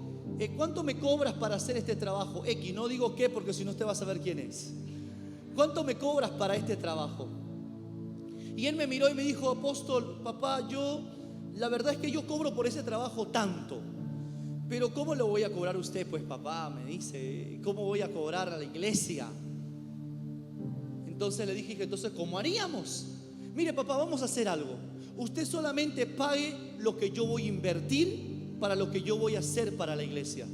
¿cuánto me cobras para hacer este trabajo? X, no digo qué, porque si no usted va a saber quién es. ¿Cuánto me cobras para este trabajo? Y él me miró y me dijo: apóstol, papá, la verdad es que yo cobro por ese trabajo tanto. Pero ¿cómo le voy a cobrar a usted? Pues papá, me dice, ¿cómo voy a cobrar a la iglesia? Entonces le dije: entonces, ¿cómo haríamos? Mire, papá, vamos a hacer algo. Usted solamente pague lo que yo voy a invertir para lo que yo voy a hacer para la iglesia,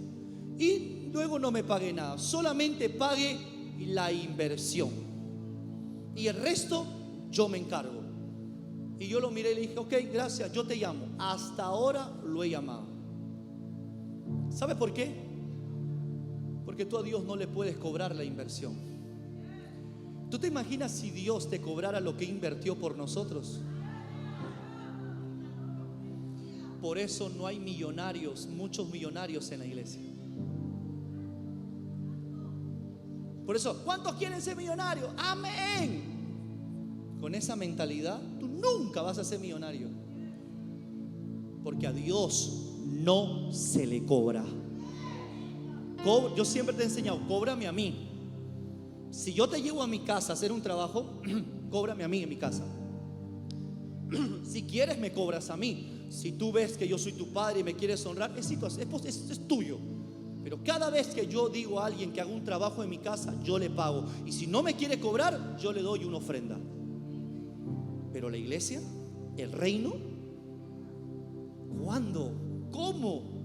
y luego no me pague nada, solamente pague la inversión y el resto yo me encargo. Y yo lo miré y le dije: ok, gracias, yo te llamo. Hasta ahora lo he llamado. ¿Sabe por qué? Porque tú a Dios no le puedes cobrar la inversión. ¿Tú te imaginas si Dios te cobrara lo que invirtió por nosotros? Por eso no hay millonarios, muchos millonarios en la iglesia. Por eso, ¿cuántos quieren ser millonarios? Amén. Con esa mentalidad tú nunca vas a ser millonario, porque a Dios no se le cobra. Yo siempre te he enseñado: cóbrame a mí. Si yo te llevo a mi casa a hacer un trabajo, cóbrame a mí en mi casa. Si quieres, me cobras a mí. Si tú ves que yo soy tu padre y me quieres honrar, es tuyo. Pero cada vez que yo digo a alguien que haga un trabajo en mi casa, yo le pago. Y si no me quiere cobrar, yo le doy una ofrenda. Pero la iglesia, el reino, ¿cuándo? ¿Cómo?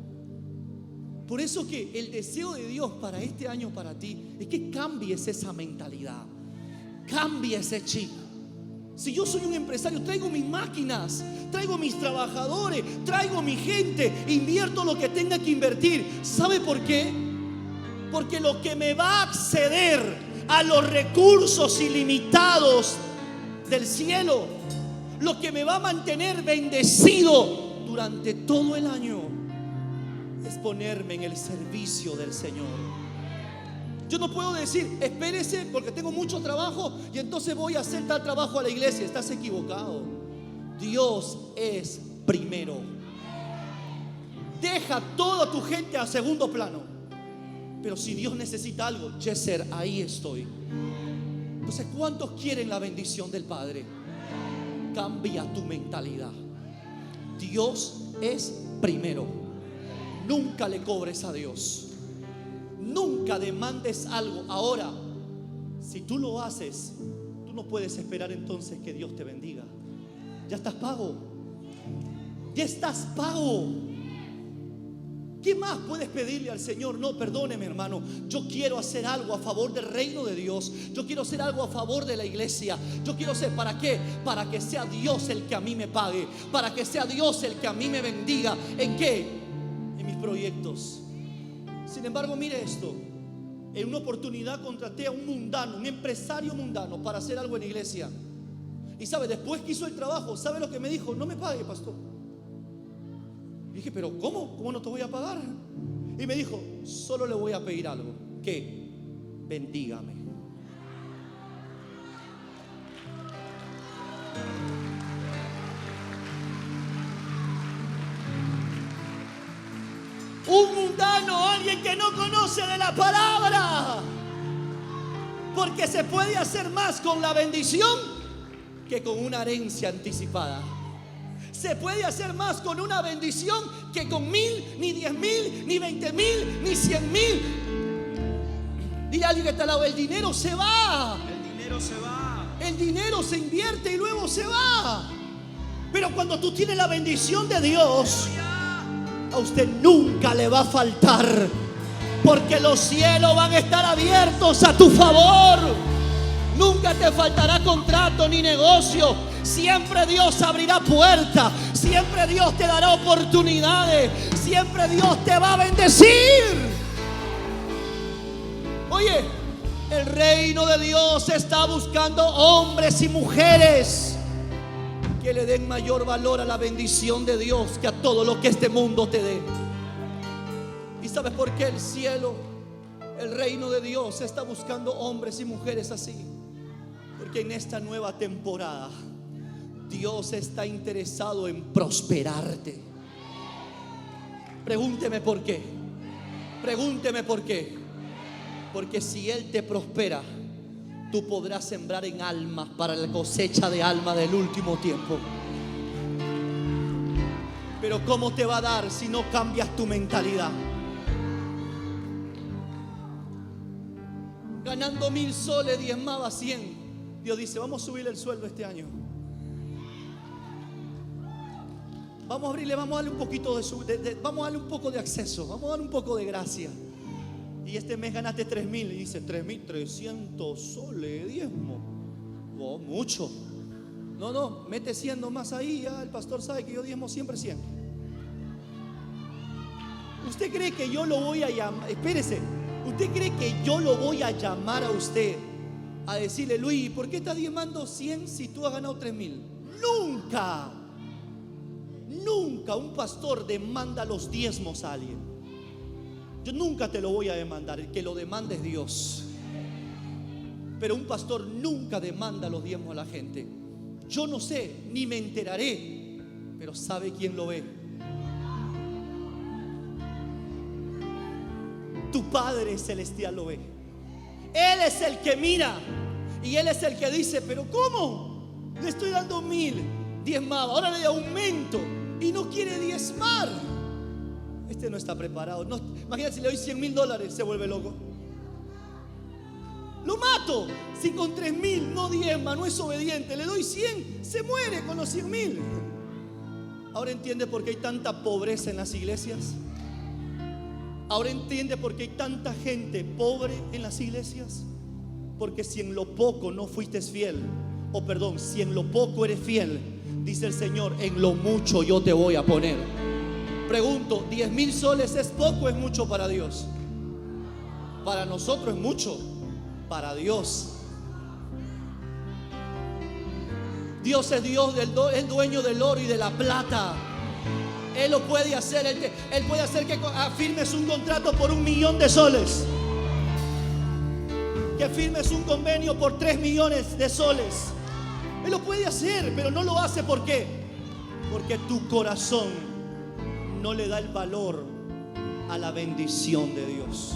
Por eso que el deseo de Dios para este año, para ti, es que cambies esa mentalidad, cambie ese chip. Si yo soy un empresario, traigo mis máquinas, traigo mis trabajadores, traigo mi gente, invierto lo que tenga que invertir. ¿Sabe por qué? Porque lo que me va a acceder a los recursos ilimitados del cielo, lo que me va a mantener bendecido durante todo el año, es ponerme en el servicio del Señor. Yo no puedo decir: espérese porque tengo mucho trabajo y entonces voy a hacer tal trabajo a la iglesia. Estás equivocado. Dios es primero. Deja toda tu gente a segundo plano. Pero si Dios necesita algo, Yeser, ahí estoy. Entonces, ¿cuántos quieren la bendición del Padre? Cambia tu mentalidad. Dios es primero. Nunca le cobres a Dios. Nunca demandes algo. Ahora, si tú lo haces, tú no puedes esperar entonces que Dios te bendiga. Ya estás pago. Ya estás pago. ¿Qué más puedes pedirle al Señor? No, perdóneme, hermano, yo quiero hacer algo a favor del reino de Dios. Yo quiero hacer algo a favor de la iglesia. Yo quiero hacer, ¿para qué? Para que sea Dios el que a mí me pague, para que sea Dios el que a mí me bendiga. ¿En qué? En mis proyectos. Sin embargo, mire esto. En una oportunidad contraté a un mundano, un empresario mundano, para hacer algo en la iglesia. Y sabe, después que hizo el trabajo, ¿sabe lo que me dijo? No me pague, pastor. Y dije, pero ¿cómo? ¿Cómo no te voy a pagar? Y me dijo, solo le voy a pedir algo. ¿Qué? Bendígame. Un mundano, alguien que no conoce de la palabra. Porque se puede hacer más con la bendición que con una herencia anticipada. Se puede hacer más con una bendición que con 1,000, ni 10,000, ni 20,000, ni 100,000. Dile a alguien que está al lado, el dinero se va. El dinero se va. El dinero se invierte y luego se va. Pero cuando tú tienes la bendición de Dios, a usted nunca le va a faltar, porque los cielos van a estar abiertos a tu favor. Nunca te faltará contrato ni negocio. Siempre Dios abrirá puertas. Siempre Dios te dará oportunidades. Siempre Dios te va a bendecir. Oye, el reino de Dios está buscando hombres y mujeres que le den mayor valor a la bendición de Dios que a todo lo que este mundo te dé. ¿Y sabes por qué el cielo, el reino de Dios está buscando hombres y mujeres así? Porque en esta nueva temporada Dios está interesado en prosperarte. Pregúnteme por qué. Pregúnteme por qué. Porque si Él te prospera, tú podrás sembrar en almas para la cosecha de almas del último tiempo. Pero ¿cómo te va a dar si no cambias tu mentalidad? Ganando 1,000 soles, diezmaba 100. Dios dice, vamos a subirle el sueldo este año. Vamos a abrirle, vamos a darle un poquito vamos a darle un poco de acceso, vamos a darle un poco de gracia. Y este mes ganaste 3,000 y dice 3,300 soles de diezmo. Oh, mucho. No, mete 100 nomás ahí, ya el pastor sabe que yo diezmo siempre 100. ¿Usted cree que yo lo voy a llamar? Espérese, ¿usted cree que yo lo voy a llamar a usted a decirle, Luis, ¿por qué estás diezmando 100 si tú has ganado 3,000? Nunca. Nunca un pastor demanda los diezmos a alguien. Yo nunca te lo voy a demandar. El que lo demanda es Dios. Pero un pastor nunca demanda los diezmos a la gente. Yo no sé, ni me enteraré, pero sabe quién lo ve. Tu Padre Celestial lo ve. Él es el que mira. Y Él es el que dice, pero ¿cómo? Le estoy dando 1,000 diezmado, ahora le aumento y no quiere diezmar. Este no está preparado. No, imagínate si le doy $100,000, se vuelve loco. Lo mato. Si con 3,000 no diezma, no es obediente, le doy 100, se muere con los 100,000. Ahora entiende por qué hay tanta pobreza en las iglesias. Ahora entiende por qué hay tanta gente pobre en las iglesias. Porque si en lo poco no fuiste fiel, si en lo poco eres fiel, dice el Señor, en lo mucho yo te voy a poner. Pregunto, 10,000 soles es poco o es mucho para Dios? Para nosotros es mucho, para Dios. Dios es Dios, es dueño del oro y de la plata. Él lo puede hacer. Él puede hacer que firmes un contrato por 1,000,000 de soles, que firmes un convenio por 3 millones de soles. Él lo puede hacer, pero no lo hace. ¿Por qué? Porque tu corazón no le da el valor a la bendición de Dios.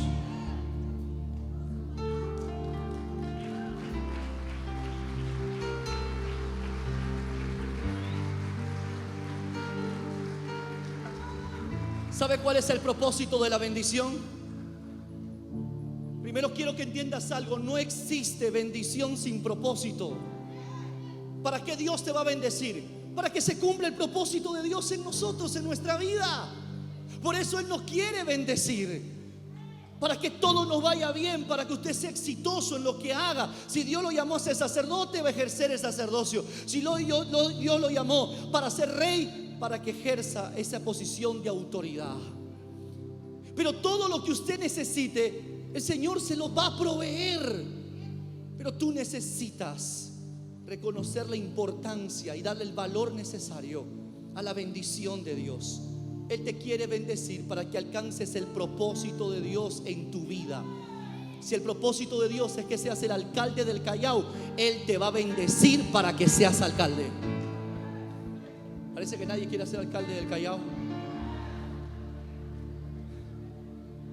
¿Sabe cuál es el propósito de la bendición? Primero quiero que entiendas algo. No existe bendición sin propósito. ¿Para qué Dios te va a bendecir? Para que se cumpla el propósito de Dios en nosotros, en nuestra vida. Por eso Él nos quiere bendecir, para que todo nos vaya bien, para que usted sea exitoso en lo que haga. Si Dios lo llamó a ser sacerdote, va a ejercer el sacerdocio. Si Dios lo llamó para ser rey, para que ejerza esa posición de autoridad. Pero todo lo que usted necesite, el Señor se lo va a proveer. Pero tú necesitas reconocer la importancia y darle el valor necesario a la bendición de Dios. Él te quiere bendecir para que alcances el propósito de Dios en tu vida. Si el propósito de Dios es que seas el alcalde del Callao, Él te va a bendecir para que seas alcalde. Parece que nadie quiere ser alcalde del Callao.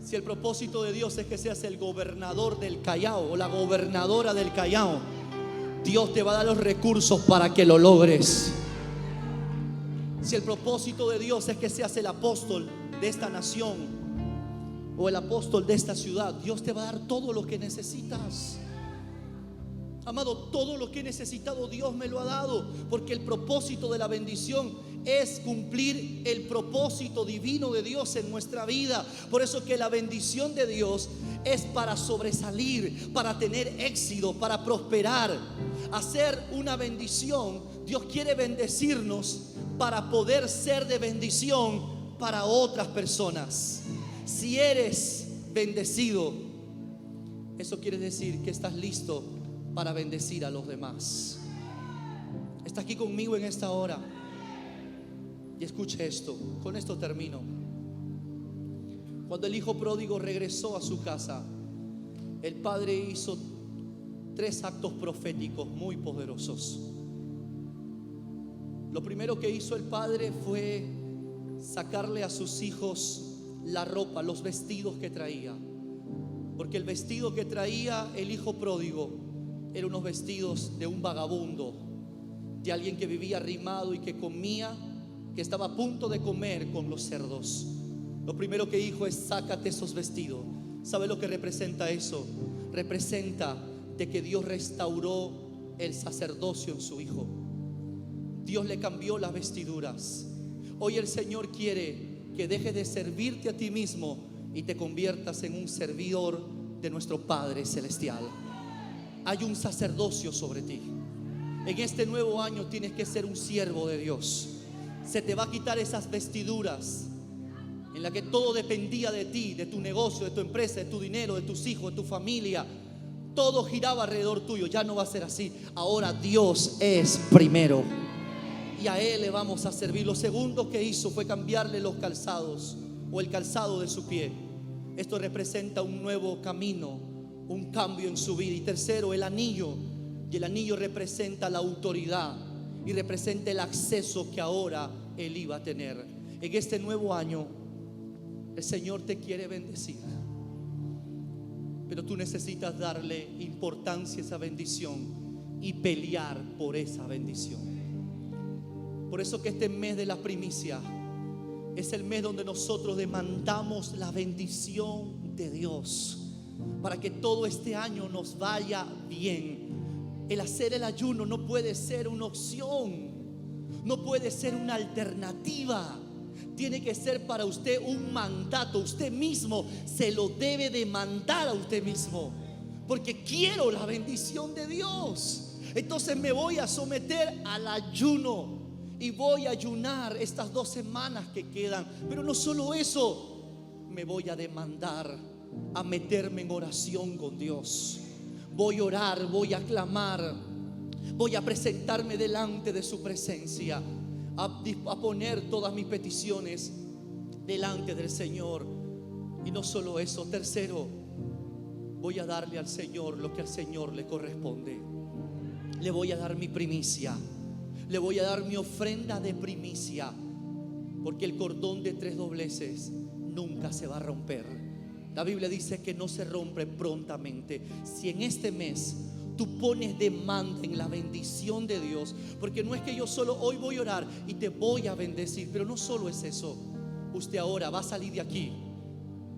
Si el propósito de Dios es que seas el gobernador del Callao o la gobernadora del Callao, Dios te va a dar los recursos para que lo logres. Si el propósito de Dios es que seas el apóstol de esta nación o el apóstol de esta ciudad, Dios te va a dar todo lo que necesitas. Amado, todo lo que he necesitado Dios me lo ha dado, porque el propósito de la bendición es cumplir el propósito divino de Dios en nuestra vida. Por eso que la bendición de Dios es para sobresalir, para tener éxito, para prosperar. Hacer una bendición, Dios quiere bendecirnos para poder ser de bendición para otras personas. Si eres bendecido, eso quiere decir que estás listo para bendecir a los demás. Está aquí conmigo en esta hora. Y escuche esto, con esto termino. Cuando el hijo pródigo regresó a su casa, el padre hizo 3 actos proféticos muy poderosos. Lo primero que hizo el padre fue sacarle a sus hijos la ropa, los vestidos que traía. Porque el vestido que traía el hijo pródigo eran unos vestidos de un vagabundo, de alguien que vivía arrimado y que comía, que estaba a punto de comer con los cerdos. Lo primero que dijo es: sácate esos vestidos. ¿Sabe lo que representa eso? Representa de que Dios restauró el sacerdocio en su hijo. Dios le cambió las vestiduras. Hoy el Señor quiere que dejes de servirte a ti mismo y te conviertas en un servidor de nuestro Padre Celestial. Hay un sacerdocio sobre ti. En este nuevo año tienes que ser un siervo de Dios. Se te va a quitar esas vestiduras en las que todo dependía de ti, de tu negocio, de tu empresa, de tu dinero, de tus hijos, de tu familia. Todo giraba alrededor tuyo. Ya no va a ser así. Ahora Dios es primero y a Él le vamos a servir. Lo segundo que hizo fue cambiarle los calzados o el calzado de su pie. Esto representa un nuevo camino, un cambio en su vida. Y tercero, el anillo. Y el anillo representa la autoridad y representa el acceso que ahora él iba a tener. En este nuevo año el Señor te quiere bendecir, pero tú necesitas darle importancia a esa bendición y pelear por esa bendición. Por eso que este mes de la primicia es el mes donde nosotros demandamos la bendición de Dios para que todo este año nos vaya bien. El hacer el ayuno no puede ser una opción, no puede ser una alternativa. Tiene que ser para usted un mandato. Usted mismo se lo debe demandar a usted mismo, porque quiero la bendición de Dios. Entonces me voy a someter al ayuno y voy a ayunar estas 2 semanas que quedan. Pero no solo eso, me voy a demandar a meterme en oración con Dios. Voy a orar, voy a clamar, voy a presentarme delante de su presencia, a poner todas mis peticiones delante del Señor. Y no solo eso, tercero, voy a darle al Señor lo que al Señor le corresponde. Le voy a dar mi primicia, le voy a dar mi ofrenda de primicia, porque el cordón de 3 dobleces nunca se va a romper. La Biblia dice que no se rompe prontamente. Si en este mes tú pones demanda en la bendición de Dios, porque no es que yo solo hoy voy a orar y te voy a bendecir, pero no solo es eso. Usted ahora va a salir de aquí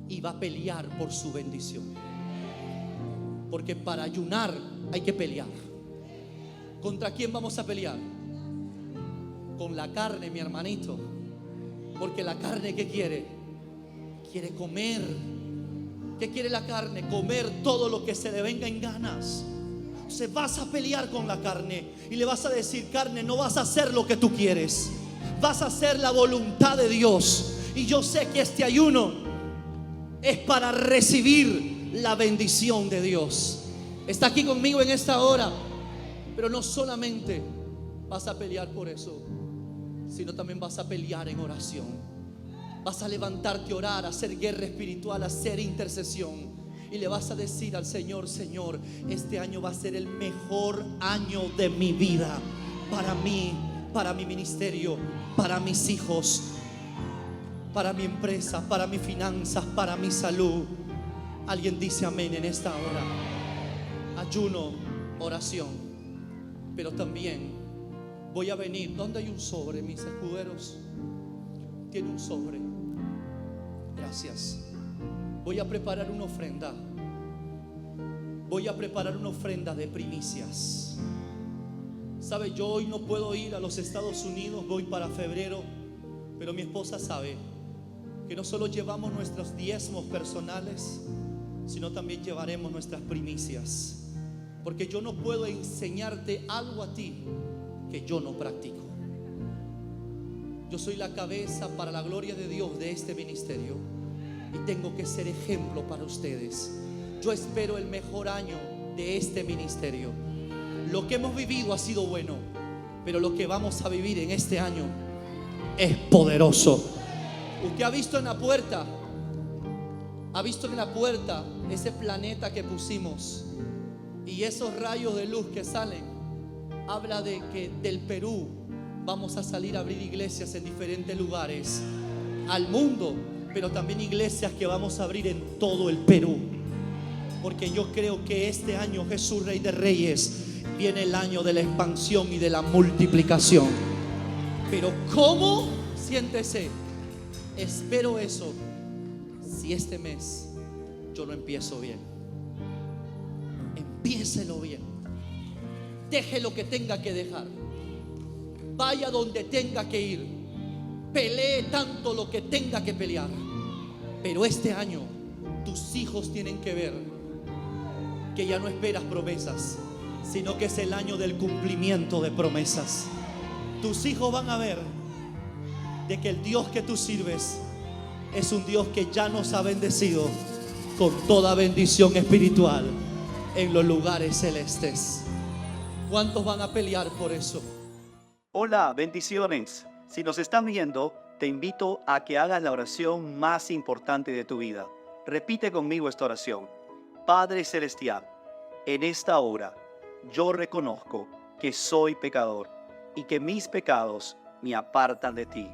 y va a pelear por su bendición, porque para ayunar hay que pelear. ¿Contra quién vamos a pelear? Con la carne, mi hermanito, porque la carne, ¿qué quiere? Quiere comer. ¿Qué quiere la carne? Comer todo lo que se le venga en ganas. Entonces vas a pelear con la carne y le vas a decir: carne, no vas a hacer lo que tú quieres, vas a hacer la voluntad de Dios. Y yo sé que este ayuno es para recibir la bendición de Dios. Está aquí conmigo en esta hora. Pero no solamente vas a pelear por eso, sino también vas a pelear en oración. Vas a levantarte a orar, a hacer guerra espiritual, a hacer intercesión. Y le vas a decir al Señor: Señor, este año va a ser el mejor año de mi vida. Para mí, para mi ministerio, para mis hijos, para mi empresa, para mis finanzas, para mi salud. Alguien dice amén en esta hora. Ayuno, oración. Pero también voy a venir. ¿Dónde hay un sobre, mis escuderos? Tiene un sobre. Gracias. Voy a preparar una ofrenda. Voy a preparar una ofrenda de primicias. Sabe, yo hoy no puedo ir a los Estados Unidos, voy para febrero. Pero mi esposa sabe que no solo llevamos nuestros diezmos personales, sino también llevaremos nuestras primicias. Porque yo no puedo enseñarte algo a ti que yo no practico. Yo soy la cabeza para la gloria de Dios de este ministerio y tengo que ser ejemplo para ustedes. Yo espero el mejor año de este ministerio. Lo que hemos vivido ha sido bueno, pero lo que vamos a vivir en este año es poderoso. Usted ha visto en la puerta, ese planeta que pusimos y esos rayos de luz que salen. Habla de que del Perú vamos a salir a abrir iglesias en diferentes lugares al mundo, pero también iglesias que vamos a abrir en todo el Perú. Porque yo creo que este año, Jesús Rey de Reyes, viene el año de la expansión y de la multiplicación. Pero ¿cómo? Siéntese. Espero eso si este mes yo lo empiezo bien. Empiécelo bien. Deje lo que tenga que dejar. Vaya donde tenga que ir. Pelee tanto lo que tenga que pelear. Pero este año tus hijos tienen que ver que ya no esperas promesas, sino que es el año del cumplimiento de promesas. Tus hijos van a ver de que el Dios que tú sirves es un Dios que ya nos ha bendecido con toda bendición espiritual en los lugares celestes. ¿Cuántos van a pelear por eso? Hola, bendiciones. Si nos están viendo, te invito a que hagas la oración más importante de tu vida. Repite conmigo esta oración. Padre Celestial, en esta hora yo reconozco que soy pecador y que mis pecados me apartan de ti.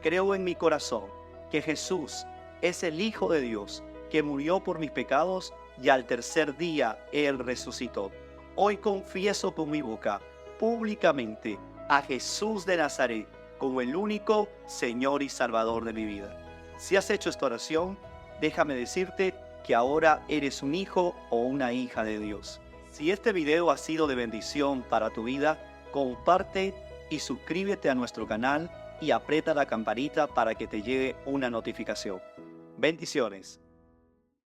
Creo en mi corazón que Jesús es el Hijo de Dios que murió por mis pecados y al tercer día Él resucitó. Hoy confieso con mi boca públicamente a Jesús de Nazaret como el único Señor y Salvador de mi vida. Si has hecho esta oración, déjame decirte que ahora eres un hijo o una hija de Dios. Si este video ha sido de bendición para tu vida, comparte y suscríbete a nuestro canal y aprieta la campanita para que te llegue una notificación. Bendiciones.